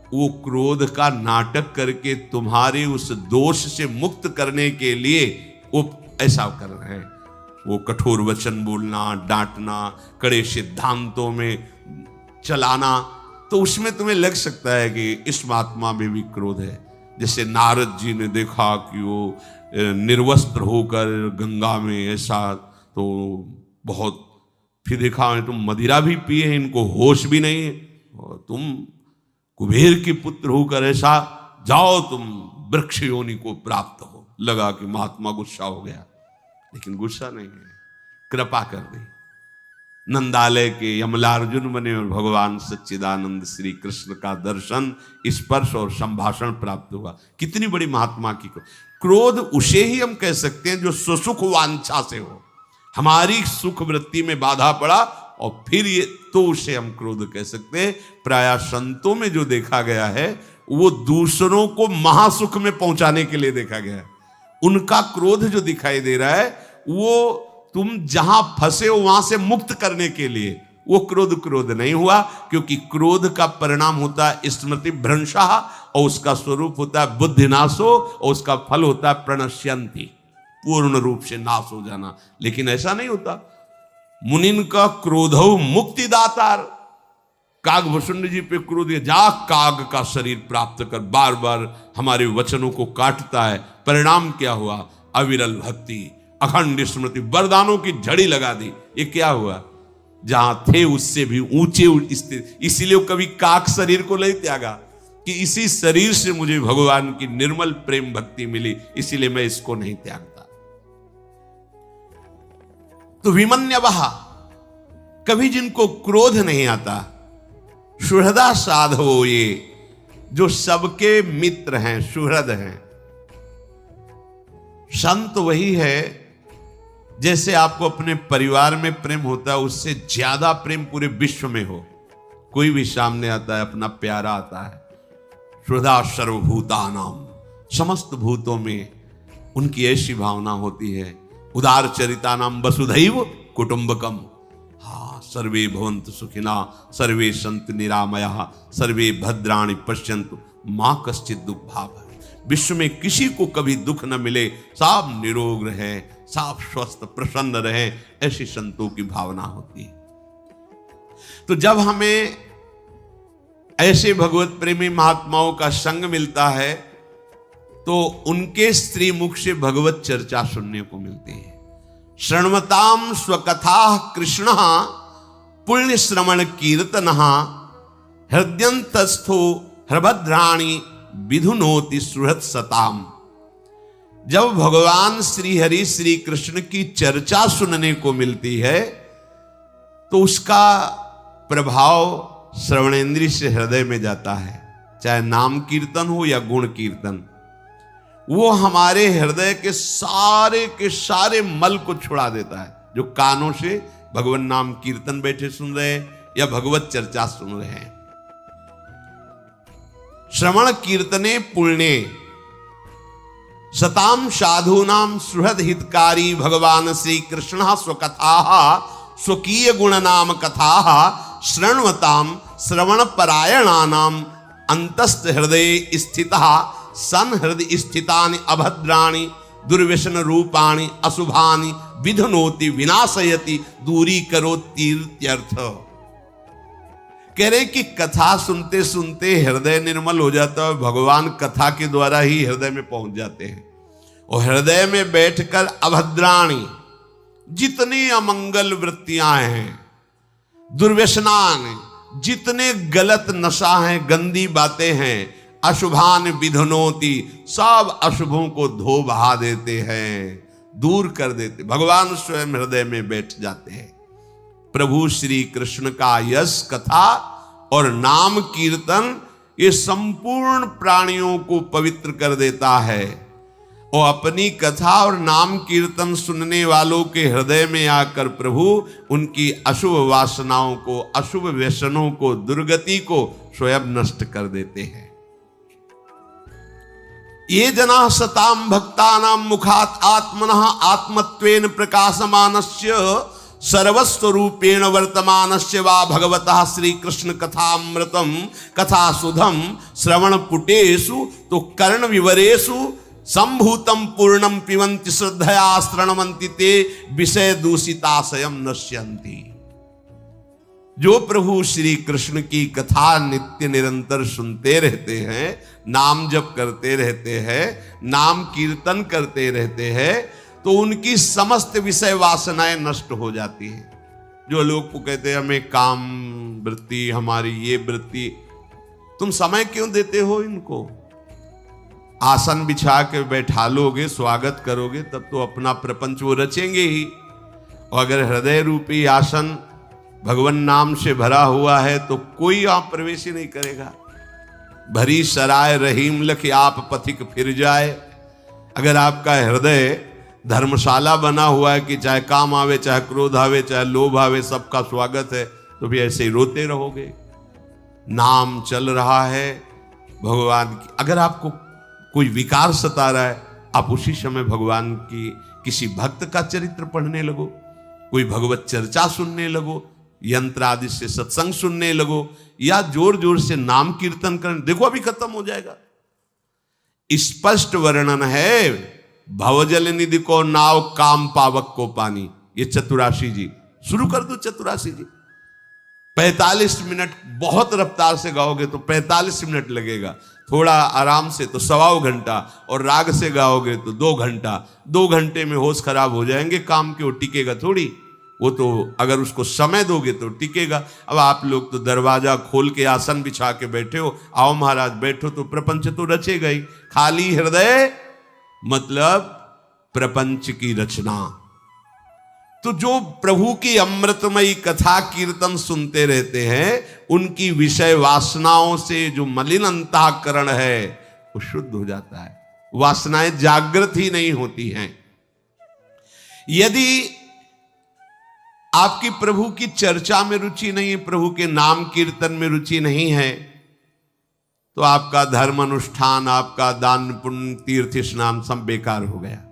Speaker 1: वो क्रोध का नाटक करके तुम्हारे उस दोष से मुक्त करने के लिए वो ऐसा कर रहे हैं। वो कठोर वचन बोलना, डांटना, कड़े सिद्धांतों में चलाना, तो उसमें तुम्हें लग सकता है कि इस महात्मा में भी क्रोध है। जैसे नारद जी ने देखा कि वो निर्वस्त्र होकर गंगा में ऐसा, तो बहुत, फिर देखा तुम मदिरा भी पिए, इनको होश भी नहीं है, और तुम कुबेर के पुत्र होकर ऐसा, जाओ तुम वृक्ष योनि को प्राप्त हो। लगा कि महात्मा गुस्सा हो गया, लेकिन गुस्सा नहीं है, कृपा कर दी। नंदालय के यमलार्जुन बने और भगवान सच्चिदानंद श्री कृष्ण का दर्शन, स्पर्श और संभाषण प्राप्त हुआ। कितनी बड़ी महात्मा की क्रोध उसे ही हम कह सकते हैं जो सुसुख वांछा से हो, हमारी सुख वृत्ति में बाधा पड़ा और फिर ये, तो उसे हम क्रोध कह सकते हैं। प्रायः संतों में जो देखा गया है वो दूसरों को महासुख में पहुंचाने के लिए देखा गया है। उनका क्रोध जो दिखाई दे रहा है वो तुम जहां फंसे हो वहां से मुक्त करने के लिए, वो क्रोध नहीं हुआ, क्योंकि क्रोध का परिणाम होता है स्मृति भ्रंशः और उसका स्वरूप होता है बुद्धिनाशो और उसका फल होता है प्रणश्यंति, पूर्ण रूप से नाश हो जाना। लेकिन ऐसा नहीं होता। मुनिन का क्रोधो मुक्तिदातार, कागभूषुंड जी पे क्रोध, जा काग का शरीर प्राप्त कर, बार बार हमारे वचनों को काटता है। परिणाम क्या हुआ? अविरल भक्ति, अखंड स्मृति, वरदानों की झड़ी लगा दी। ये क्या हुआ? जहां थे उससे भी ऊंचे स्थित। इसीलिए कभी काक शरीर को नहीं त्यागा कि इसी शरीर से मुझे भगवान की निर्मल प्रेम भक्ति मिली, इसीलिए मैं इसको नहीं त्यागता। तो विमन्यवः, कभी जिनको क्रोध नहीं आता, सुहृदा साधो, ये जो सबके मित्र हैं, सुहृद हैं। संत वही है जैसे आपको अपने परिवार में प्रेम होता है, उससे ज्यादा प्रेम पूरे विश्व में हो। कोई भी सामने आता है अपना प्यारा आता है। सुहृदा सर्वभूतानाम, समस्त भूतों में उनकी ऐसी भावना होती है। उदार चरितानाम वसुधैव कुटुंबकम, हाँ, सर्वे भवन्तु सुखिना सर्वे सन्तु निरामयाः सर्वे भद्राणि पश्यन्तु माँ कश्चित् दुःखभाग्। विश्व में किसी को कभी दुख न मिले, सब निरोग रहे, सब स्वस्थ प्रसन्न रहे, ऐसी संतों की भावना होती है। तो जब हमें ऐसे भगवत प्रेमी महात्माओं का संग मिलता है तो उनके स्त्री मुख से भगवत चर्चा सुनने को मिलती है। शृण्वताम स्वकथा कृष्ण पुण्य श्रवण कीर्तन हृदयंतस्थो हरभद्राणी विधुनोति सुहृद सताम। जब भगवान श्री हरि श्री कृष्ण की चर्चा सुनने को मिलती है तो उसका प्रभाव श्रवणेंद्रिय से हृदय में जाता है। चाहे नाम कीर्तन हो या गुण कीर्तन, वो हमारे हृदय के सारे मल को छुड़ा देता है। जो कानों से भगवान नाम कीर्तन बैठे सुन रहे हैं या भगवत चर्चा सुन रहे हैं। श्रवण कीर्तने पुण्ये सताम साधूनाम सुहृद हितकारी भगवान श्री कृष्ण स्वकथा स्वकीय गुण नाम कथा शृण्वताम श्रवण परायणानाम अंतस्थ हृदय स्थितः सन हृदय स्थितानि अभद्राणि दुर्व्यसन रूपाणि अशुभानि विधनोति विनाशयति दूरी करोतीत्यर्थ। कह रहे कि कथा सुनते सुनते हृदय निर्मल हो जाता है। भगवान कथा के द्वारा ही हृदय में पहुंच जाते हैं और हृदय में बैठकर अभद्राणी, जितनी अमंगल वृत्तियां हैं, दुर्व्यसनान, जितने गलत नशा हैं, गंदी बातें हैं, अशुभान विधनोति, सब अशुभों को धो बहा देते हैं, दूर कर देते। भगवान स्वयं हृदय में बैठ जाते हैं। प्रभु श्री कृष्ण का यश कथा और नाम कीर्तन ये संपूर्ण प्राणियों को पवित्र कर देता है और अपनी कथा और नाम कीर्तन सुनने वालों के हृदय में आकर प्रभु उनकी अशुभ वासनाओं को, अशुभ व्यसनों को, दुर्गति को स्वयं नष्ट कर देते हैं। ये जना सताम भक्तानां मुखात आत्मनः आत्मत्वेन प्रकाशमानस्य सर्वस्वरूपेण वर्तमानस्य वा भगवतः श्री कृष्ण कथामृतम कथा सुधम श्रवण पुटेषु तो कर्ण विवरेषु संभूतम पूर्णम पिबन्ति श्रद्धया श्रणवन्ति ते विषय दूषिताशयम नश्यन्ति। जो प्रभु श्री कृष्ण की कथा नित्य निरंतर सुनते रहते हैं, नाम जप करते रहते हैं, नाम कीर्तन करते रहते हैं, तो उनकी समस्त विषय वासनाएं नष्ट हो जाती हैं। जो लोग को कहते हैं हमें काम वृत्ति, हमारी ये वृत्ति, तुम समय क्यों देते हो इनको? आसन बिछा के बैठा लोगे, स्वागत करोगे, तब तो अपना प्रपंच वो रचेंगे ही। और अगर हृदय रूपी आसन भगवान नाम से भरा हुआ है तो कोई आप प्रवेश ही नहीं करेगा। भरी सराय रहीम लख आप पथिक फिर जाए। अगर आपका हृदय धर्मशाला बना हुआ है कि चाहे काम आवे, चाहे क्रोध आवे, चाहे लोभ आवे, सबका स्वागत है, तो भी ऐसे ही रोते रहोगे। नाम चल रहा है भगवान की। अगर आपको कोई विकार सता रहा है, आप उसी समय भगवान की किसी भक्त का चरित्र पढ़ने लगो, कोई भगवत चर्चा सुनने लगो, यंत्र आदि से सत्संग सुनने लगो, या जोर जोर से नाम कीर्तन करने। देखो अभी खत्म हो जाएगा। स्पष्ट वर्णन है, भवजल निधि को नाव, काम पावक को पानी। ये चतुराशी जी शुरू कर दो। चतुराशी जी 45 मिनट बहुत रफ्तार से गाओगे तो 45 मिनट लगेगा, थोड़ा आराम से तो 1.25 घंटा, और राग से गाओगे तो 2 घंटा। 2 घंटे में होश खराब हो जाएंगे, काम के वो टिकेगा थोड़ी। वो तो अगर उसको समय दोगे तो टिकेगा। अब आप लोग तो दरवाजा खोल के आसन बिछा के बैठे हो, आओ महाराज बैठो, तो प्रपंच तो रचेगा ही। खाली हृदय मतलब प्रपंच की रचना। तो जो प्रभु की अमृतमयी कथा कीर्तन सुनते रहते हैं, उनकी विषय वासनाओं से जो मलिन अंतःकरण है वो शुद्ध हो जाता है। वासनाएं जागृत ही नहीं होती हैं। यदि आपकी प्रभु की चर्चा में रुचि नहीं है, प्रभु के नाम कीर्तन में रुचि नहीं है, तो आपका धर्म अनुष्ठान, आपका दान पुण्य, तीर्थ स्नान सब बेकार हो गया।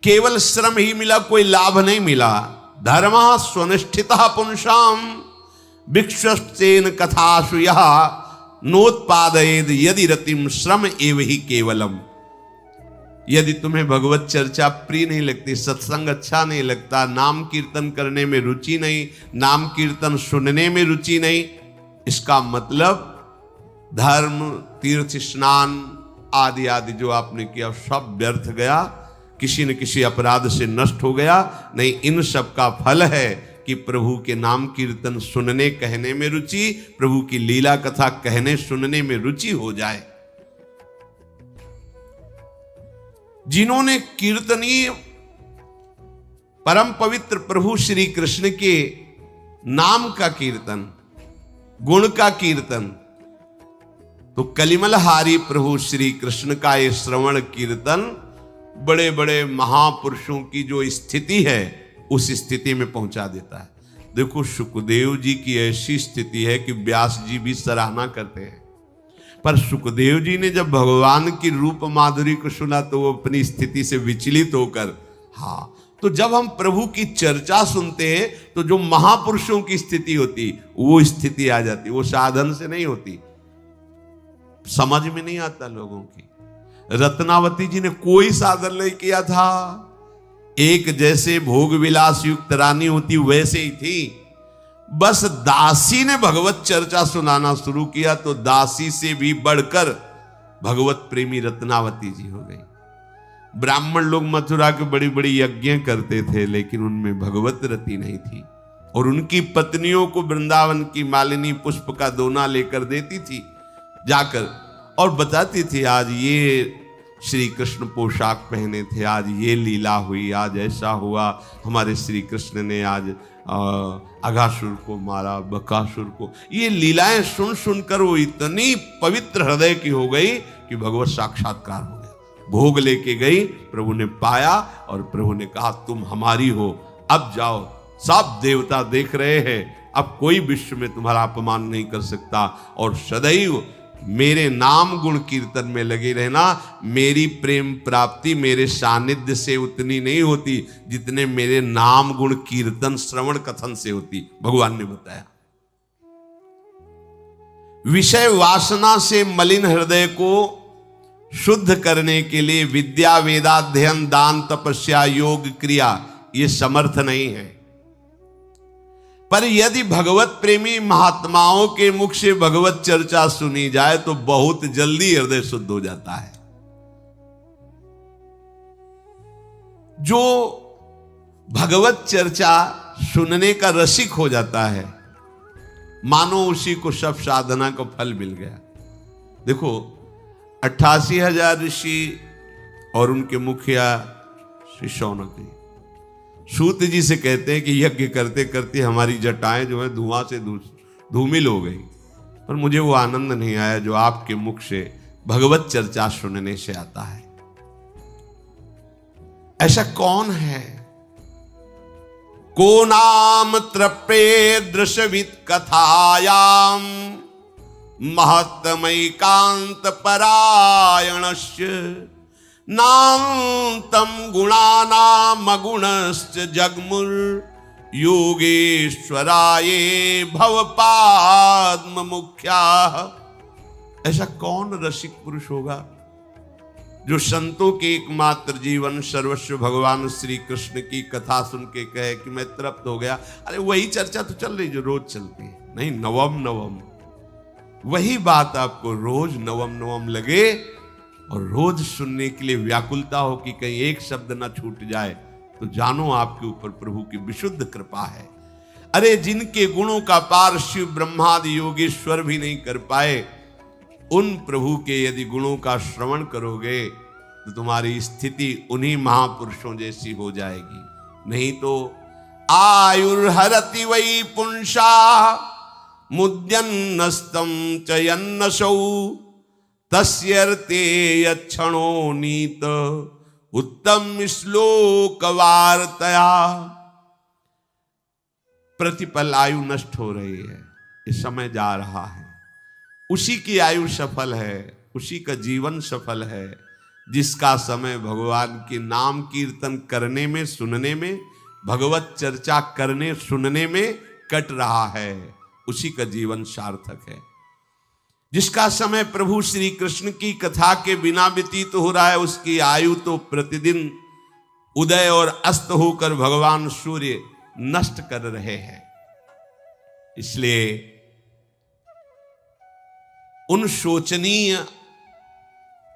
Speaker 1: केवल श्रम ही मिला, कोई लाभ नहीं मिला। धर्म स्वनिष्ठितः पुंसाम भिक्षुस्तेन कथासु यः नोत्पादयेद यदि रतिम श्रम एव ही केवलम। यदि तुम्हें भगवत चर्चा प्रिय नहीं लगती, सत्संग अच्छा नहीं लगता, नाम कीर्तन करने में रुचि नहीं, नाम कीर्तन सुनने में रुचि नहीं, इसका मतलब धर्म, तीर्थ स्नान आदि आदि जो आपने किया सब व्यर्थ गया, किसी न किसी अपराध से नष्ट हो गया। नहीं, इन सब का फल है कि प्रभु के नाम कीर्तन सुनने कहने में रुचि, प्रभु की लीला कथा कहने सुनने में रुचि हो जाए। जिन्होंने कीर्तनीय परम पवित्र प्रभु श्री कृष्ण के नाम का कीर्तन, गुण का कीर्तन, तो कलिमलहारी प्रभु श्री कृष्ण का ये श्रवण कीर्तन बड़े बड़े महापुरुषों की जो स्थिति है उस स्थिति में पहुंचा देता है। देखो सुखदेव जी की ऐसी स्थिति है कि व्यास जी भी सराहना करते हैं, पर सुखदेव जी ने जब भगवान की रूप माधुरी को सुना तो वो अपनी स्थिति से विचलित होकर, हाँ, तो जब हम प्रभु की चर्चा सुनते हैं तो जो महापुरुषों की स्थिति होती वो स्थिति आ जाती, वो साधन से नहीं होती। समझ में नहीं आता लोगों की। रत्नावती जी ने कोई साधन नहीं किया था, एक जैसे भोग विलास युक्त रानी होती वैसे ही थी, बस दासी ने भगवत चर्चा सुनाना शुरू किया तो दासी से भी बढ़कर भगवत प्रेमी रत्नावती जी हो गई। ब्राह्मण लोग मथुरा के बड़ी बड़ी यज्ञ करते थे, लेकिन उनमें भगवत रति नहीं थी, और उनकी पत्नियों को वृंदावन की मालिनी पुष्प का दोना लेकर देती थी जाकर, और बताती थी आज ये श्री कृष्ण पोशाक पहने थे, आज ये लीला हुई, आज ऐसा हुआ, हमारे श्री कृष्ण ने आज अघासुर को मारा, बकासुर को। ये लीलाएं सुन सुनकर वो इतनी पवित्र हृदय की हो गई कि भगवत साक्षात्कार हो गया। भोग लेके गई, प्रभु ने पाया और प्रभु ने कहा तुम हमारी हो, अब जाओ, सब देवता देख रहे हैं, अब कोई विश्व में तुम्हारा अपमान नहीं कर सकता, और सदैव मेरे नाम गुण कीर्तन में लगे रहना। मेरी प्रेम प्राप्ति मेरे सानिध्य से उतनी नहीं होती जितने मेरे नाम गुण कीर्तन श्रवण कथन से होती, भगवान ने बताया। विषय वासना से मलिन हृदय को शुद्ध करने के लिए विद्या, वेदाध्ययन, दान, तपस्या, योग, क्रिया ये समर्थ नहीं है। पर यदि भगवत प्रेमी महात्माओं के मुख से भगवत चर्चा सुनी जाए तो बहुत जल्दी हृदय शुद्ध हो जाता है। जो भगवत चर्चा सुनने का रसिक हो जाता है, मानो उसी को सब साधना का फल मिल गया। देखो 88,000 ऋषि और उनके मुखिया श्री शौनक जी, सूत जी से कहते हैं कि यज्ञ करते करते हमारी जटाएं जो है धुआं से धूमिल हो गई, पर मुझे वो आनंद नहीं आया जो आपके मुख से भगवत चर्चा सुनने से आता है। ऐसा कौन है? को नाम त्रप्रे दृशवित कथायाम महत्तमैकांत परायणस्य नान्तम गुणानामगुणश्च जगमुर योगेश्वराये भवपाद्म मुख्या। ऐसा कौन रसिक पुरुष होगा जो संतों के एकमात्र जीवन सर्वस्व भगवान श्री कृष्ण की कथा सुन के कहे कि मैं तृप्त हो गया। अरे वही चर्चा तो चल रही जो रोज चलती है। नहीं, नवम नवम वही बात आपको रोज नवम नवम लगे और रोज सुनने के लिए व्याकुलता हो कि कहीं एक शब्द ना छूट जाए, तो जानो आपके ऊपर प्रभु की विशुद्ध कृपा है। अरे जिनके गुणों का पार शिव ब्रह्मादि योगेश्वर भी नहीं कर पाए, उन प्रभु के यदि गुणों का श्रवण करोगे तो तुम्हारी स्थिति उन्हीं महापुरुषों जैसी हो जाएगी। नहीं तो आयुर्हरति वै पुंसा मुद्यन्नस्तम चयन्नसौ तस्यर्ते यच्छणो नीत उत्तम श्लोक वार्तया। प्रतिपल आयु नष्ट हो रही है, ये समय जा रहा है। उसी की आयु सफल है, उसी का जीवन सफल है जिसका समय भगवान के नाम कीर्तन करने में, सुनने में, भगवत चर्चा करने सुनने में कट रहा है। उसी का जीवन सार्थक है। जिसका समय प्रभु श्री कृष्ण की कथा के बिना व्यतीत हो रहा है, उसकी आयु तो प्रतिदिन उदय और अस्त होकर भगवान सूर्य नष्ट कर रहे हैं। इसलिए उन शोचनीय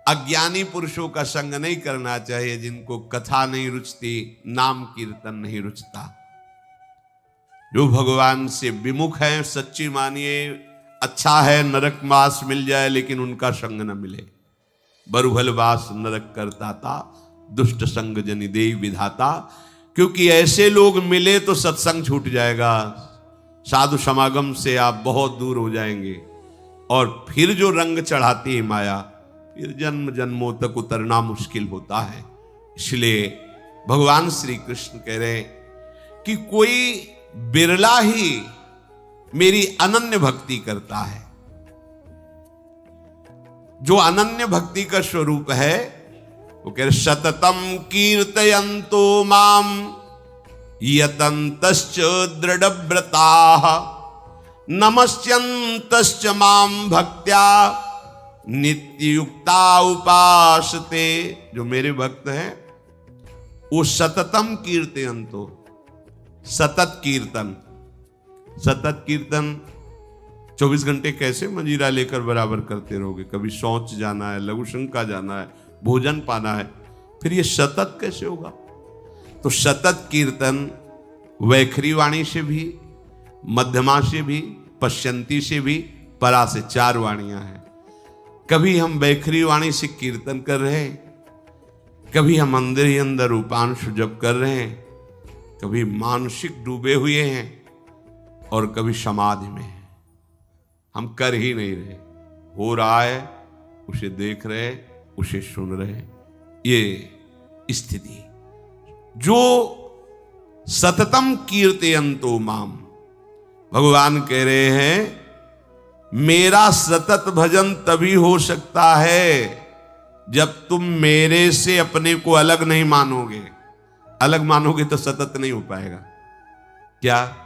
Speaker 1: अज्ञानी पुरुषों का संग नहीं करना चाहिए जिनको कथा नहीं रुचती, नाम कीर्तन नहीं रुचता। जो भगवान से विमुख है, सच्ची मानिए अच्छा है नरक वास मिल जाए लेकिन उनका संग न मिले। बरुहल वास नरक करता था, दुष्ट संग जनि देई विधाता। क्योंकि ऐसे लोग मिले तो सत्संग छूट जाएगा, साधु समागम से आप बहुत दूर हो जाएंगे, और फिर जो रंग चढ़ाती है माया, फिर जन्म जन्मों तक उतरना मुश्किल होता है। इसलिए भगवान श्री कृष्ण कह रहे हैं कि कोई बिरला ही मेरी अनन्य भक्ति करता है। जो अनन्य भक्ति का स्वरूप है वो कह रहे सततम कीर्तयन्तो माम यतन्तश्च दृढ़व्रताः नमस्यन्तश्च माम भक्त्या नित्ययुक्ता उपासते। जो मेरे भक्त हैं वो सततम कीर्तयन्तो, सतत कीर्तन। सतत कीर्तन 24 घंटे कैसे मंजीरा लेकर बराबर करते रहोगे? कभी शौच जाना है, लघुशंका जाना है, भोजन पाना है, फिर ये सतत कैसे होगा? तो सतत कीर्तन वैखरी वाणी से भी, मध्यमा से भी, पश्यंती से भी, परा से 4 वाणियां हैं। कभी हम वैखरी वाणी से कीर्तन कर रहे हैं, कभी हम अंदर ही अंदर उपांश जप कर रहे हैं, कभी मानसिक डूबे हुए हैं और कभी समाधि में हैं। हम कर ही नहीं रहे, हो रहा है, उसे देख रहे, उसे सुन रहे। ये स्थिति जो सततम कीर्तयन्तो माम, भगवान कह रहे हैं मेरा सतत भजन तभी हो सकता है जब तुम मेरे से अपने को अलग नहीं मानोगे। अलग मानोगे तो सतत नहीं हो पाएगा। क्या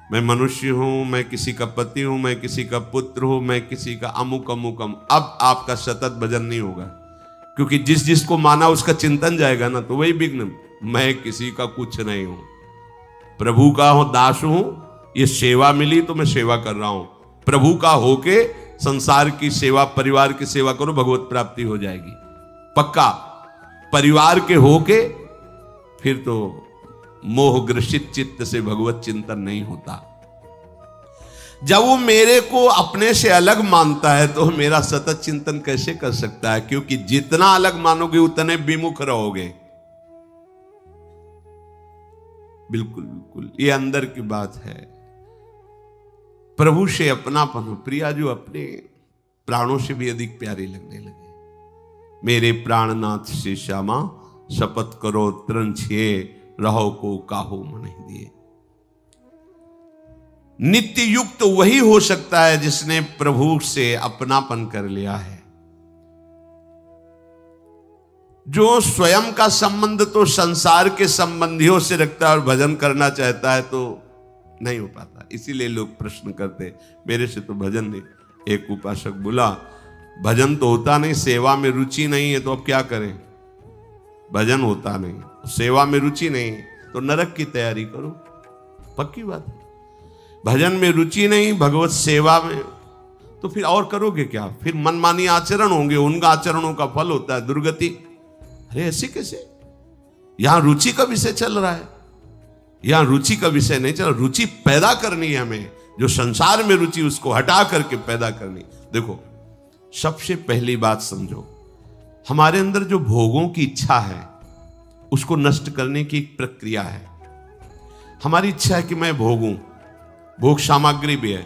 Speaker 1: मैं मनुष्य हूं, मैं किसी का पति हूं, मैं किसी का पुत्र हूं, मैं किसी का अमुक अमुक अब आपका सतत भजन नहीं होगा, क्योंकि जिस जिसको माना उसका चिंतन जाएगा ना, तो वही विघ्न। मैं किसी का कुछ नहीं हूं, प्रभु का हूं, दास हूं, ये सेवा मिली तो मैं सेवा कर रहा हूं। प्रभु का होके संसार की सेवा, परिवार की सेवा करो, भगवत प्राप्ति हो जाएगी पक्का। परिवार के होके फिर तो मोह ग्रसित चित्त से भगवत चिंतन नहीं होता। जब वो मेरे को अपने से अलग मानता है तो मेरा सतत चिंतन कैसे कर सकता है? क्योंकि जितना अलग मानोगे उतने विमुख रहोगे। बिल्कुल बिल्कुल, ये अंदर की बात है। प्रभु से अपनापन हो, प्रिया जो अपने प्राणों से भी अधिक प्यारे लगने लगे। मेरे प्राणनाथ से श्यामा, शपथ करो तरण छिए, रहो को काहो मन दिए। नित्य युक्त वही हो सकता है जिसने प्रभु से अपनापन कर लिया है। जो स्वयं का संबंध तो संसार के संबंधियों से रखता है और भजन करना चाहता है तो नहीं हो पाता। इसीलिए लोग प्रश्न करते, मेरे से तो भजन नहीं। एक उपासक बोला, भजन तो होता नहीं, सेवा में रुचि नहीं है, तो अब क्या करें? भजन होता नहीं, सेवा में रुचि नहीं, तो नरक की तैयारी करो। पक्की बात है। भजन में रुचि नहीं, भगवत सेवा में, तो फिर और करोगे क्या? फिर मनमानी आचरण होंगे, उनका आचरणों का फल होता है दुर्गति। अरे ऐसे कैसे? यहां रुचि का विषय चल रहा है, यहां रुचि का विषय नहीं चल रहा। रुचि पैदा करनी है हमें, जो संसार में रुचि उसको हटा करके पैदा करनी। देखो, सबसे पहली बात समझो, हमारे अंदर जो भोगों की इच्छा है उसको नष्ट करने की एक प्रक्रिया है। हमारी इच्छा है कि मैं भोगूं, भोग सामग्री भी है,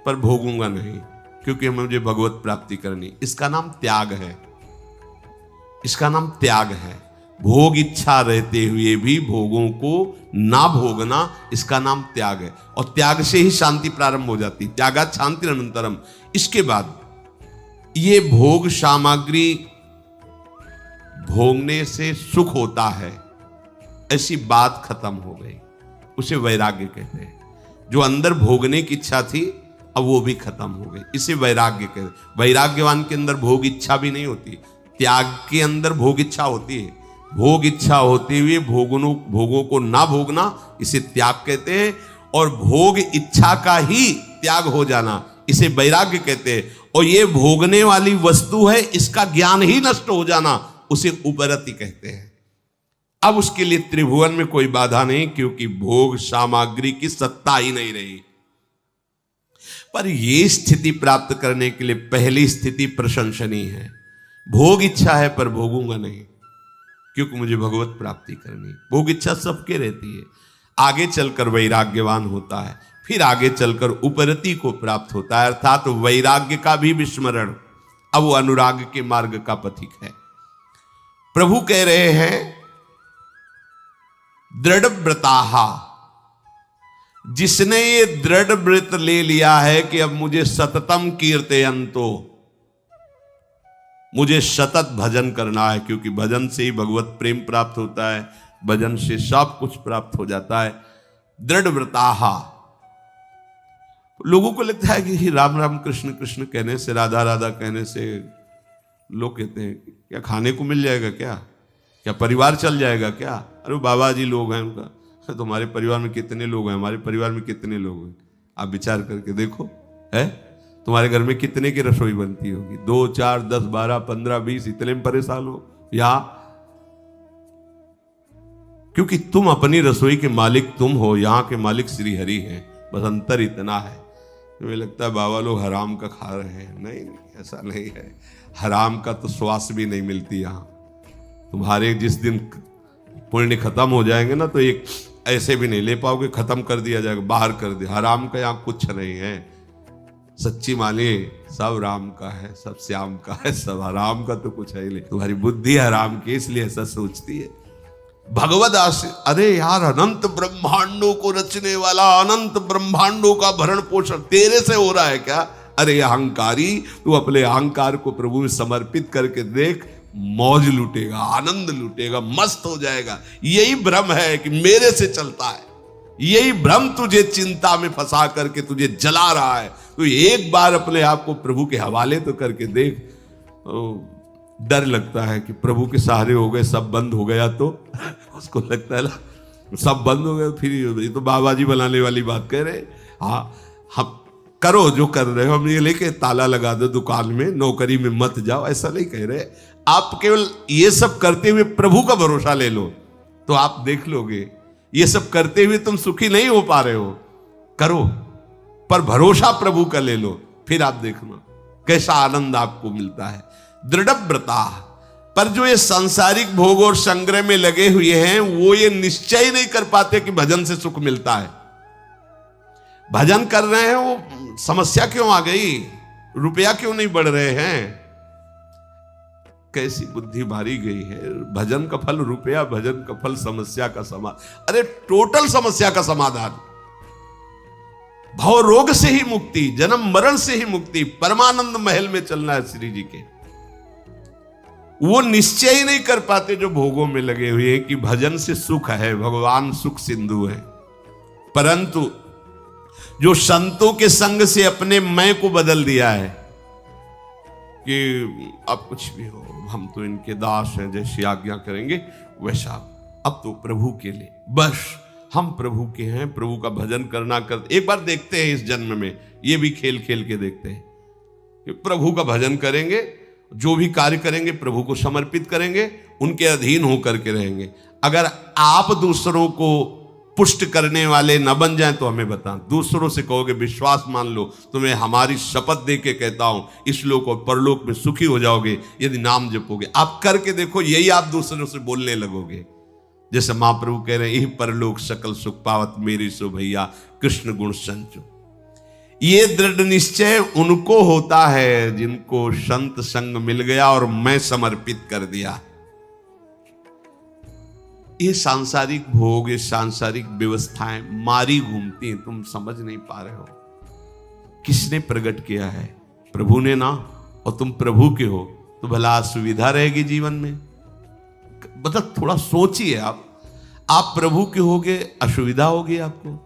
Speaker 1: पर भोगूंगा नहीं क्योंकि मुझे भगवत प्राप्ति करनी। इसका नाम त्याग है, इसका नाम त्याग है। भोग इच्छा रहते हुए भी भोगों को ना भोगना, इसका नाम त्याग है। और त्याग से ही शांति प्रारंभ हो जाती, त्यागात् शांति अनंतरम। इसके बाद ये भोग सामग्री भोगने से सुख होता है, ऐसी बात खत्म हो गई, उसे वैराग्य कहते हैं। जो अंदर भोगने की इच्छा थी अब वो भी खत्म हो गई, इसे वैराग्य कहते हैं। वैराग्यवान के अंदर भोग इच्छा भी नहीं होती, त्याग के अंदर भोग इच्छा होती है। भोग इच्छा होते हुए भोगों को ना भोगना, इसे त्याग कहते हैं। और भोग इच्छा का ही त्याग हो जाना, इसे वैराग्य कहते हैं। और ये भोगने वाली वस्तु है, इसका ज्ञान ही नष्ट हो जाना, उसे उपरति कहते हैं। अब उसके लिए त्रिभुवन में कोई बाधा नहीं, क्योंकि भोग सामग्री की सत्ता ही नहीं रही। पर यह स्थिति प्राप्त करने के लिए पहली स्थिति प्रशंसनीय है। भोग इच्छा है पर भोगूंगा नहीं, क्योंकि मुझे भगवत प्राप्ति करनी। भोग इच्छा सबके रहती है, आगे चलकर वैराग्यवान होता है, फिर आगे चलकर उपरति को प्राप्त होता है, अर्थात वैराग्य का भी विस्मरण। अब वो अनुराग के मार्ग का पथिक है। प्रभु कह रहे हैं, दृढ़ व्रताहा, जिसने ये दृढ़ व्रत ले लिया है कि अब मुझे सततम कीर्तयन्तो, मुझे सतत भजन करना है, क्योंकि भजन से ही भगवत प्रेम प्राप्त होता है, भजन से सब कुछ प्राप्त हो जाता है। दृढ़ व्रताहा, लोगों को लगता है कि राम राम कृष्ण कृष्ण कहने से, राधा राधा कहने से, लोग कहते हैं क्या खाने को मिल जाएगा, क्या परिवार चल जाएगा क्या? अरे बाबा जी लोग हैं उनका, तुम्हारे परिवार में कितने लोग हैं, हमारे परिवार में कितने लोग हैं, आप विचार करके देखो। है तुम्हारे घर में कितने की रसोई बनती होगी? 2 4 10 12 15 20, इतने में परेशान हो। या क्योंकि तुम अपनी रसोई के मालिक तुम हो, यहां के मालिक श्री हरि हैं, बस अंतर इतना है। मुझे लगता है बाबा लोग हराम का खा रहे हैं। नहीं, ऐसा नहीं है। हराम का तो श्वास भी नहीं मिलती यहाँ। तुम्हारे जिस दिन पुण्य खत्म हो जाएंगे ना, तो एक ऐसे भी नहीं ले पाओगे, खत्म कर दिया जाएगा, बाहर कर दिया। हराम का यहाँ कुछ नहीं है। सच्ची मानिए, सब राम का है, सब श्याम का है, सब हराम का तो कुछ है ही नहीं। तुम्हारी बुद्धि हराम की, इसलिए ऐसा सोचती है। भगवद आशीष, अरे यार, अनंत ब्रह्मांडों को रचने वाला, अनंत ब्रह्मांडों का भरण पोषण तेरे से हो रहा है क्या? अरे अहंकारी, तू अपने अहंकार को प्रभु में समर्पित करके देख, मौज लूटेगा, आनंद लूटेगा, मस्त हो जाएगा। यही भ्रम है कि मेरे से चलता है, यही भ्रम तुझे चिंता में फंसा करके तुझे जला रहा है। तो एक बार अपने आप को प्रभु के हवाले तो करके देख। डर लगता है कि प्रभु के सहारे हो गए, सब बंद हो गया तो उसको लगता है ना सब बंद हो गया, फिर ये तो बाबा जी बनाने वाली बात कह रहे। हाँ, हम करो जो कर रहे हो, हम ये लेके ताला लगा दो दुकान में, नौकरी में मत जाओ, ऐसा नहीं कह रहे। आप केवल ये सब करते हुए प्रभु का भरोसा ले लो तो आप देख लोगे। ये सब करते हुए तुम सुखी नहीं हो पा रहे हो, करो, पर भरोसा प्रभु का ले लो, फिर आप देखना कैसा आनंद आपको मिलता है। दृढ़व्रता, पर जो ये सांसारिक भोग और संग्रह में लगे हुए हैं वो ये निश्चय ही नहीं कर पाते कि भजन से सुख मिलता है। भजन कर रहे हैं, वो समस्या क्यों आ गई, रुपया क्यों नहीं बढ़ रहे हैं। कैसी बुद्धि भारी गई है। भजन का फल रुपया, भजन का फल समस्या का समाधान। अरे टोटल समस्या का समाधान, भव रोग से ही मुक्ति, जन्म मरण से ही मुक्ति, परमानंद महल में चलना है श्री जी के। वो निश्चय ही नहीं कर पाते जो भोगों में लगे हुए हैं कि भजन से सुख है, भगवान सुख सिंधु है। परंतु जो संतों के संग से अपने मैं को बदल दिया है कि अब कुछ भी हो, हम तो इनके दास हैं, जैसी आज्ञा करेंगे वैसा, अब तो प्रभु के लिए, बस हम प्रभु के हैं, प्रभु का भजन करना कर। एक बार देखते हैं इस जन्म में, ये भी खेल खेल के देखते हैं कि प्रभु का भजन करेंगे, जो भी कार्य करेंगे प्रभु को समर्पित करेंगे, उनके अधीन होकर के रहेंगे। अगर आप दूसरों को पुष्ट करने वाले न बन जाएं तो हमें बताएं। दूसरों से कहोगे विश्वास मान लो, तुम्हें हमारी शपथ दे के कहता हूं, इस लोक और परलोक में सुखी हो जाओगे यदि नाम जपोगे। आप करके देखो, यही आप दूसरों से बोलने लगोगे। जैसे महाप्रभु कह रहे हैं, यही परलोक सकल सुख पावत मेरी सो भैया कृष्ण गुण संचो। ये दृढ़ निश्चय उनको होता है जिनको संत संग मिल गया और मैं समर्पित कर दिया। ये सांसारिक भोग, ये सांसारिक व्यवस्थाएं मारी घूमती हैं, तुम समझ नहीं पा रहे हो। किसने प्रकट किया है? प्रभु ने ना। और तुम प्रभु के हो तो भला असुविधा रहेगी जीवन में? मतलब थोड़ा सोचिए, आप प्रभु के होगे, असुविधा होगी आपको।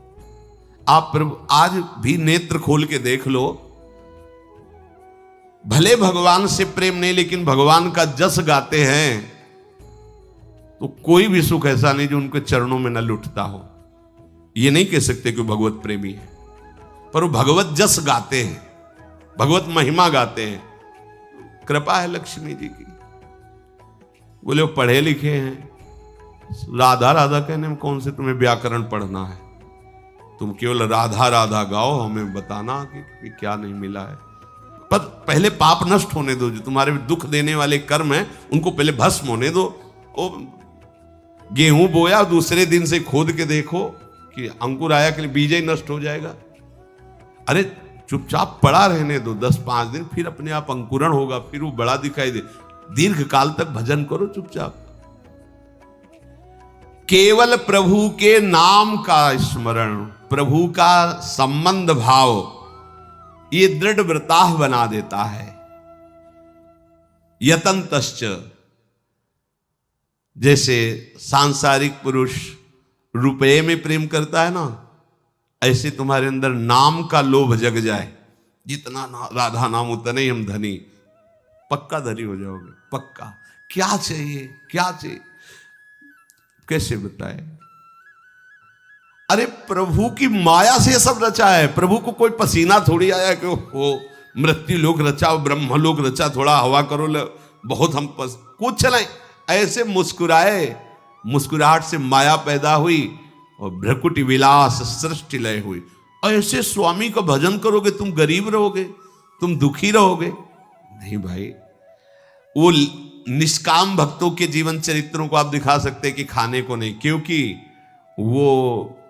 Speaker 1: आप प्रभु आज भी नेत्र खोल के देख लो, भले भगवान से प्रेम नहीं लेकिन भगवान का जस गाते हैं तो कोई भी सुख ऐसा नहीं जो उनके चरणों में न लुटता हो। ये नहीं कह सकते कि भगवत प्रेमी है, पर वो भगवत जस गाते हैं, भगवत महिमा गाते हैं। कृपा है लक्ष्मी जी की। बोले वो पढ़े लिखे हैं, राधा राधा कहने में कौन से तुम्हें व्याकरण पढ़ना है? तुम केवल राधा राधा गाओ, हमें बताना कि क्या नहीं मिला है। पर पहले पाप नष्ट होने दो, जो तुम्हारे दुख देने वाले कर्म हैं उनको पहले भस्म होने दो। ओ गेहूं बोया, दूसरे दिन से खोद के देखो कि अंकुर आया कि बीज ही नष्ट हो जाएगा। अरे चुपचाप पड़ा रहने दो 10-5 दिन, फिर अपने आप अंकुरण होगा, फिर वो बड़ा दिखाई दे। दीर्घ काल तक भजन करो चुपचाप। केवल प्रभु के नाम का स्मरण, प्रभु का संबंध भाव, ये दृढ़ व्रताह बना देता है। यतन्तश्च, जैसे सांसारिक पुरुष रुपये में प्रेम करता है ना, ऐसे तुम्हारे अंदर नाम का लोभ जग जाए। जितना राधा नाम उतना ही हम धनी, पक्का धनी हो जाओगे, पक्का। क्या चाहिए, क्या चाहिए, कैसे बताए? अरे प्रभु की माया से ये सब रचा है। प्रभु को कोई पसीना थोड़ी आया कि वो मृत्यु लोग रचा, ब्रह्म लोग रचा, थोड़ा हवा करो बहुत हम कुछ नहीं। ऐसे मुस्कुराए, मुस्कुराहट से माया पैदा हुई और भ्रकुटी विलास सृष्टि लय हुई। ऐसे स्वामी का भजन करोगे तुम गरीब रहोगे, तुम दुखी रहोगे? नहीं भाई। वो निष्काम भक्तों के जीवन चरित्रों को आप दिखा सकते हैं कि खाने को नहीं, क्योंकि वो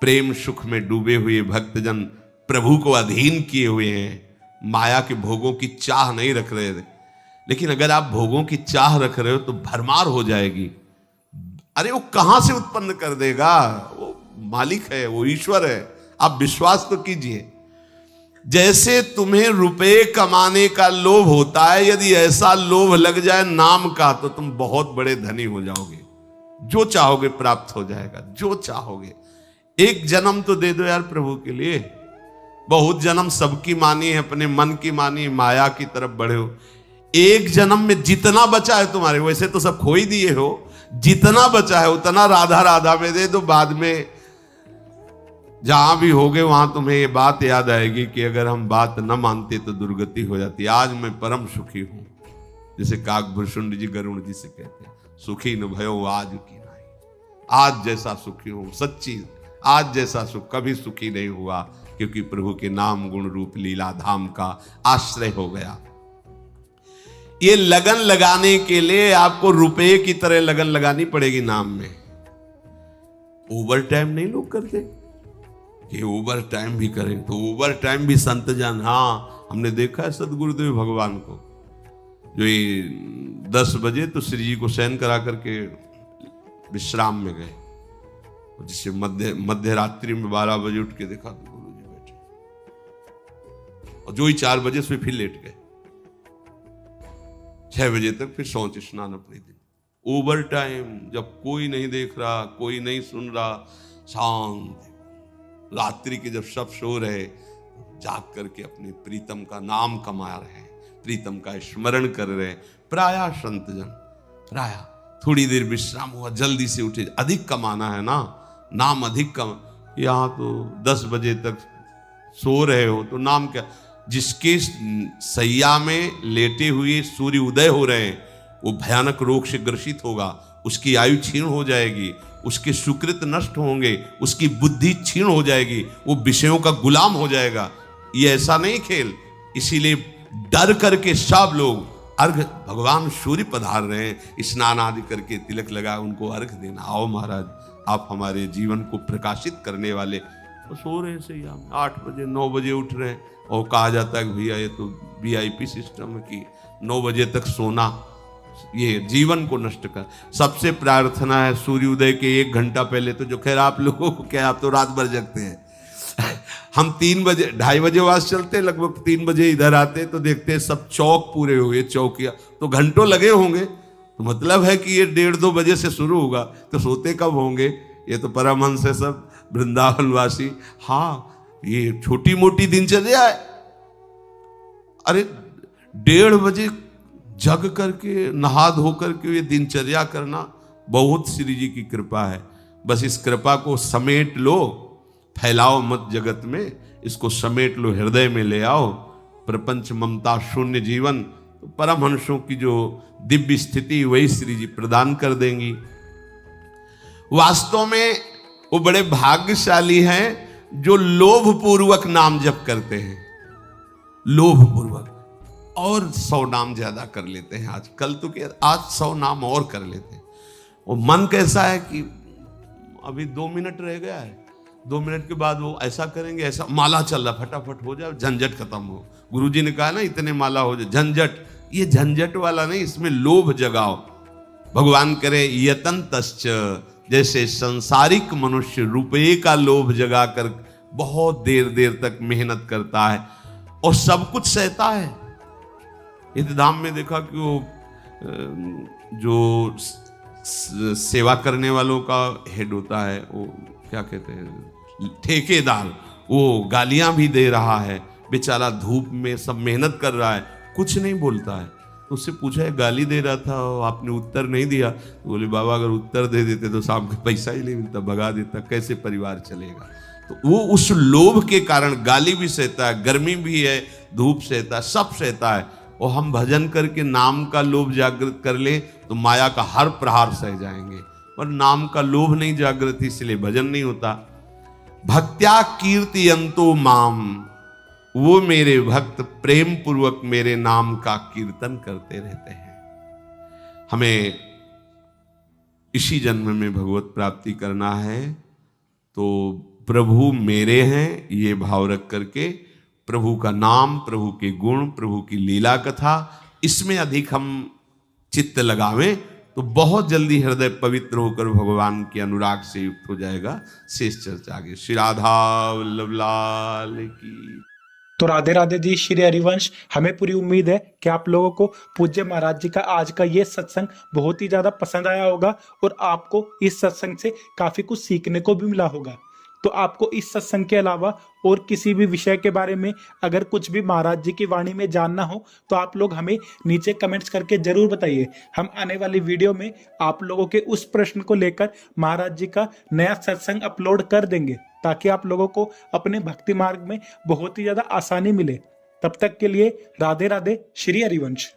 Speaker 1: प्रेम सुख में डूबे हुए भक्तजन प्रभु को अधीन किए हुए हैं, माया के भोगों की चाह नहीं रख रहे थे। लेकिन अगर आप भोगों की चाह रख रहे हो तो भरमार हो जाएगी। अरे वो कहां से उत्पन्न कर देगा? वो मालिक है, वो ईश्वर है। आप विश्वास तो कीजिए। जैसे तुम्हें रुपए कमाने का लोभ होता है, यदि ऐसा लोभ लग जाए नाम का तो तुम बहुत बड़े धनी हो जाओगे। जो चाहोगे प्राप्त हो जाएगा, जो चाहोगे। एक जन्म तो दे दो यार प्रभु के लिए। बहुत जन्म सबकी मानी है, अपने मन की मानी, माया की तरफ बढ़े हो। एक जन्म में जितना बचा है तुम्हारे, वैसे तो सब खो ही दिए हो, जितना बचा है उतना राधा राधा में दे दो। बाद में जहां भी होगे वहां तुम्हें ये बात याद आएगी कि अगर हम बात न मानते तो दुर्गति हो जाती। आज मैं परम सुखी हूं, जैसे काकभूषुंड जी गरुण जी से कहते हैं, सुखी न भयो आज की नहीं। आज जैसा सुखी हूं, सच्ची आज जैसा सुख कभी सुखी नहीं हुआ, क्योंकि प्रभु के नाम गुण रूप लीला धाम का आश्रय हो गया। ये लगन लगाने के लिए आपको रुपए की तरह लगन लगानी पड़ेगी नाम में। ओवर टाइम नहीं लोग करते कि ओवर टाइम भी करें, तो ओवर टाइम भी संत जन, हाँ हमने देखा है सदगुरुदेव भगवान को, जो ये 10 बजे तो श्री जी को शयन करा करके विश्राम में गए, जिससे मध्य रात्रि में 12 बजे उठ के देखा तो गुरु जी बैठे, और जो ही 4 बजे से फिर लेट गए, 6 बजे तक फिर शौच स्नान अपने दिन। ओवर टाइम, जब कोई नहीं देख रहा, कोई नहीं सुन रहा, शांत रात्रि के जब सब सो रहे, जाग करके अपने प्रीतम का नाम कमा रहे, प्रीतम का स्मरण कर रहे। प्राय संतजन, प्राय थोड़ी देर विश्राम हुआ, जल्दी से उठे, अधिक कमाना है ना, नाम अधिक कम। यहाँ तो 10 बजे तक सो रहे हो तो नाम क्या, जिसके सैया में लेटे हुए सूर्य उदय हो रहे हैं वो भयानक रोग से ग्रसित होगा, उसकी आयु क्षीण हो जाएगी, उसके सुकृत नष्ट होंगे, उसकी बुद्धि क्षीण हो जाएगी, वो विषयों का गुलाम हो जाएगा। ये ऐसा नहीं खेल, इसीलिए डर करके सब लोग अर्घ, भगवान सूर्य पधार रहे हैं, स्नान आदि करके तिलक लगा उनको अर्घ देना। आओ महाराज, आप हमारे जीवन को प्रकाशित करने वाले। तो सो रहे हैं सैया में, 8 बजे 9 बजे उठ रहे हैं, और कहा जाता है कि भैया ये तो VIP सिस्टम है कि 9 बजे तक सोना ये जीवन को नष्ट कर। सबसे प्रार्थना है सूर्योदय के 1 घंटा पहले, तो जो खैर आप लोगों को क्या, आप तो रात भर जगते हैं। हम 3 बजे 2:30 बजे वास चलते, लगभग 3 बजे इधर आते तो देखते हैं सब चौक पूरे हुए, चौकिया तो घंटों लगे होंगे, तो मतलब है कि ये 1:30-2 बजे से शुरू होगा, तो सोते कब होंगे? ये तो परमहंस है सब वृंदावनवासी। हाँ, ये छोटी मोटी दिनचर्या है। अरे 1:30 बजे जग करके नहा धो करके ये दिनचर्या करना बहुत श्री जी की कृपा है। बस इस कृपा को समेट लो, फैलाओ मत जगत में, इसको समेट लो, हृदय में ले आओ। प्रपंच ममता शून्य जीवन, तो परमहंसों की जो दिव्य स्थिति वही श्री जी प्रदान कर देंगी। वास्तव में वो बड़े भाग्यशाली हैं जो लोभ पूर्वक नाम जप करते हैं, लोभ पूर्वक, और 100 नाम ज्यादा कर लेते हैं। आज कल तो क्या, आज 100 नाम और कर लेते हैं। वो मन कैसा है कि अभी 2 मिनट रह गया है, 2 मिनट के बाद वो ऐसा करेंगे, ऐसा माला चल रहा, फटाफट हो जाए, झंझट खत्म हो। गुरुजी ने कहा ना, इतने माला हो जाए, झंझट। ये झंझट वाला नहीं, इसमें लोभ जगाओ। भगवान करे यतन तश्च, जैसे संसारिक मनुष्य रुपये का लोभ जगाकर बहुत देर देर तक मेहनत करता है और सब कुछ सहता है। इस धाम में देखा कि वो जो सेवा करने वालों का हेड होता है, वो क्या कहते हैं, ठेकेदार, वो गालियां भी दे रहा है, बेचारा धूप में सब मेहनत कर रहा है, कुछ नहीं बोलता है। तो उससे पूछा है, गाली दे रहा था, आपने उत्तर नहीं दिया। तो बोले, बाबा अगर उत्तर दे देते तो शाम को पैसा ही नहीं मिलता, भगा देता, कैसे परिवार चलेगा। तो वो उस लोभ के कारण गाली भी सहता है, गर्मी भी है, धूप सहता है, सब सहता है। और हम भजन करके नाम का लोभ जागृत कर ले तो माया का हर प्रहार सह जाएंगे, पर नाम का लोभ नहीं जागृत, इसलिए भजन नहीं होता। भक्त्या कीर्तयन्तो माम, वो मेरे भक्त प्रेम पूर्वक मेरे नाम का कीर्तन करते रहते हैं। हमें इसी जन्म में भगवत प्राप्ति करना है, तो प्रभु मेरे हैं ये भाव रख करके प्रभु का नाम, प्रभु के गुण, प्रभु की लीला कथा, इसमें अधिक हम चित्त लगावें तो बहुत जल्दी हृदय पवित्र होकर भगवान के अनुराग से युक्त हो जाएगा। शेष चर्चा आगे। श्री राधा वल्लभ लाल की।
Speaker 2: तो राधे राधे जी, श्री हरिवंश। हमें पूरी उम्मीद है कि आप लोगों को पूज्य महाराज जी का आज का ये सत्संग बहुत ही ज्यादा पसंद आया होगा और आपको इस सत्संग से काफी कुछ सीखने को भी मिला होगा। तो आपको इस सत्संग के अलावा और किसी भी विषय के बारे में अगर कुछ भी महाराज जी की वाणी में जानना हो तो आप लोग हमें नीचे कमेंट्स करके जरूर बताइए। हम आने वाली वीडियो में आप लोगों के उस प्रश्न को लेकर महाराज जी का नया सत्संग अपलोड कर देंगे, ताकि आप लोगों को अपने भक्ति मार्ग में बहुत ही ज्यादा आसानी मिले। तब तक के लिए राधे राधे, श्री हरिवंश।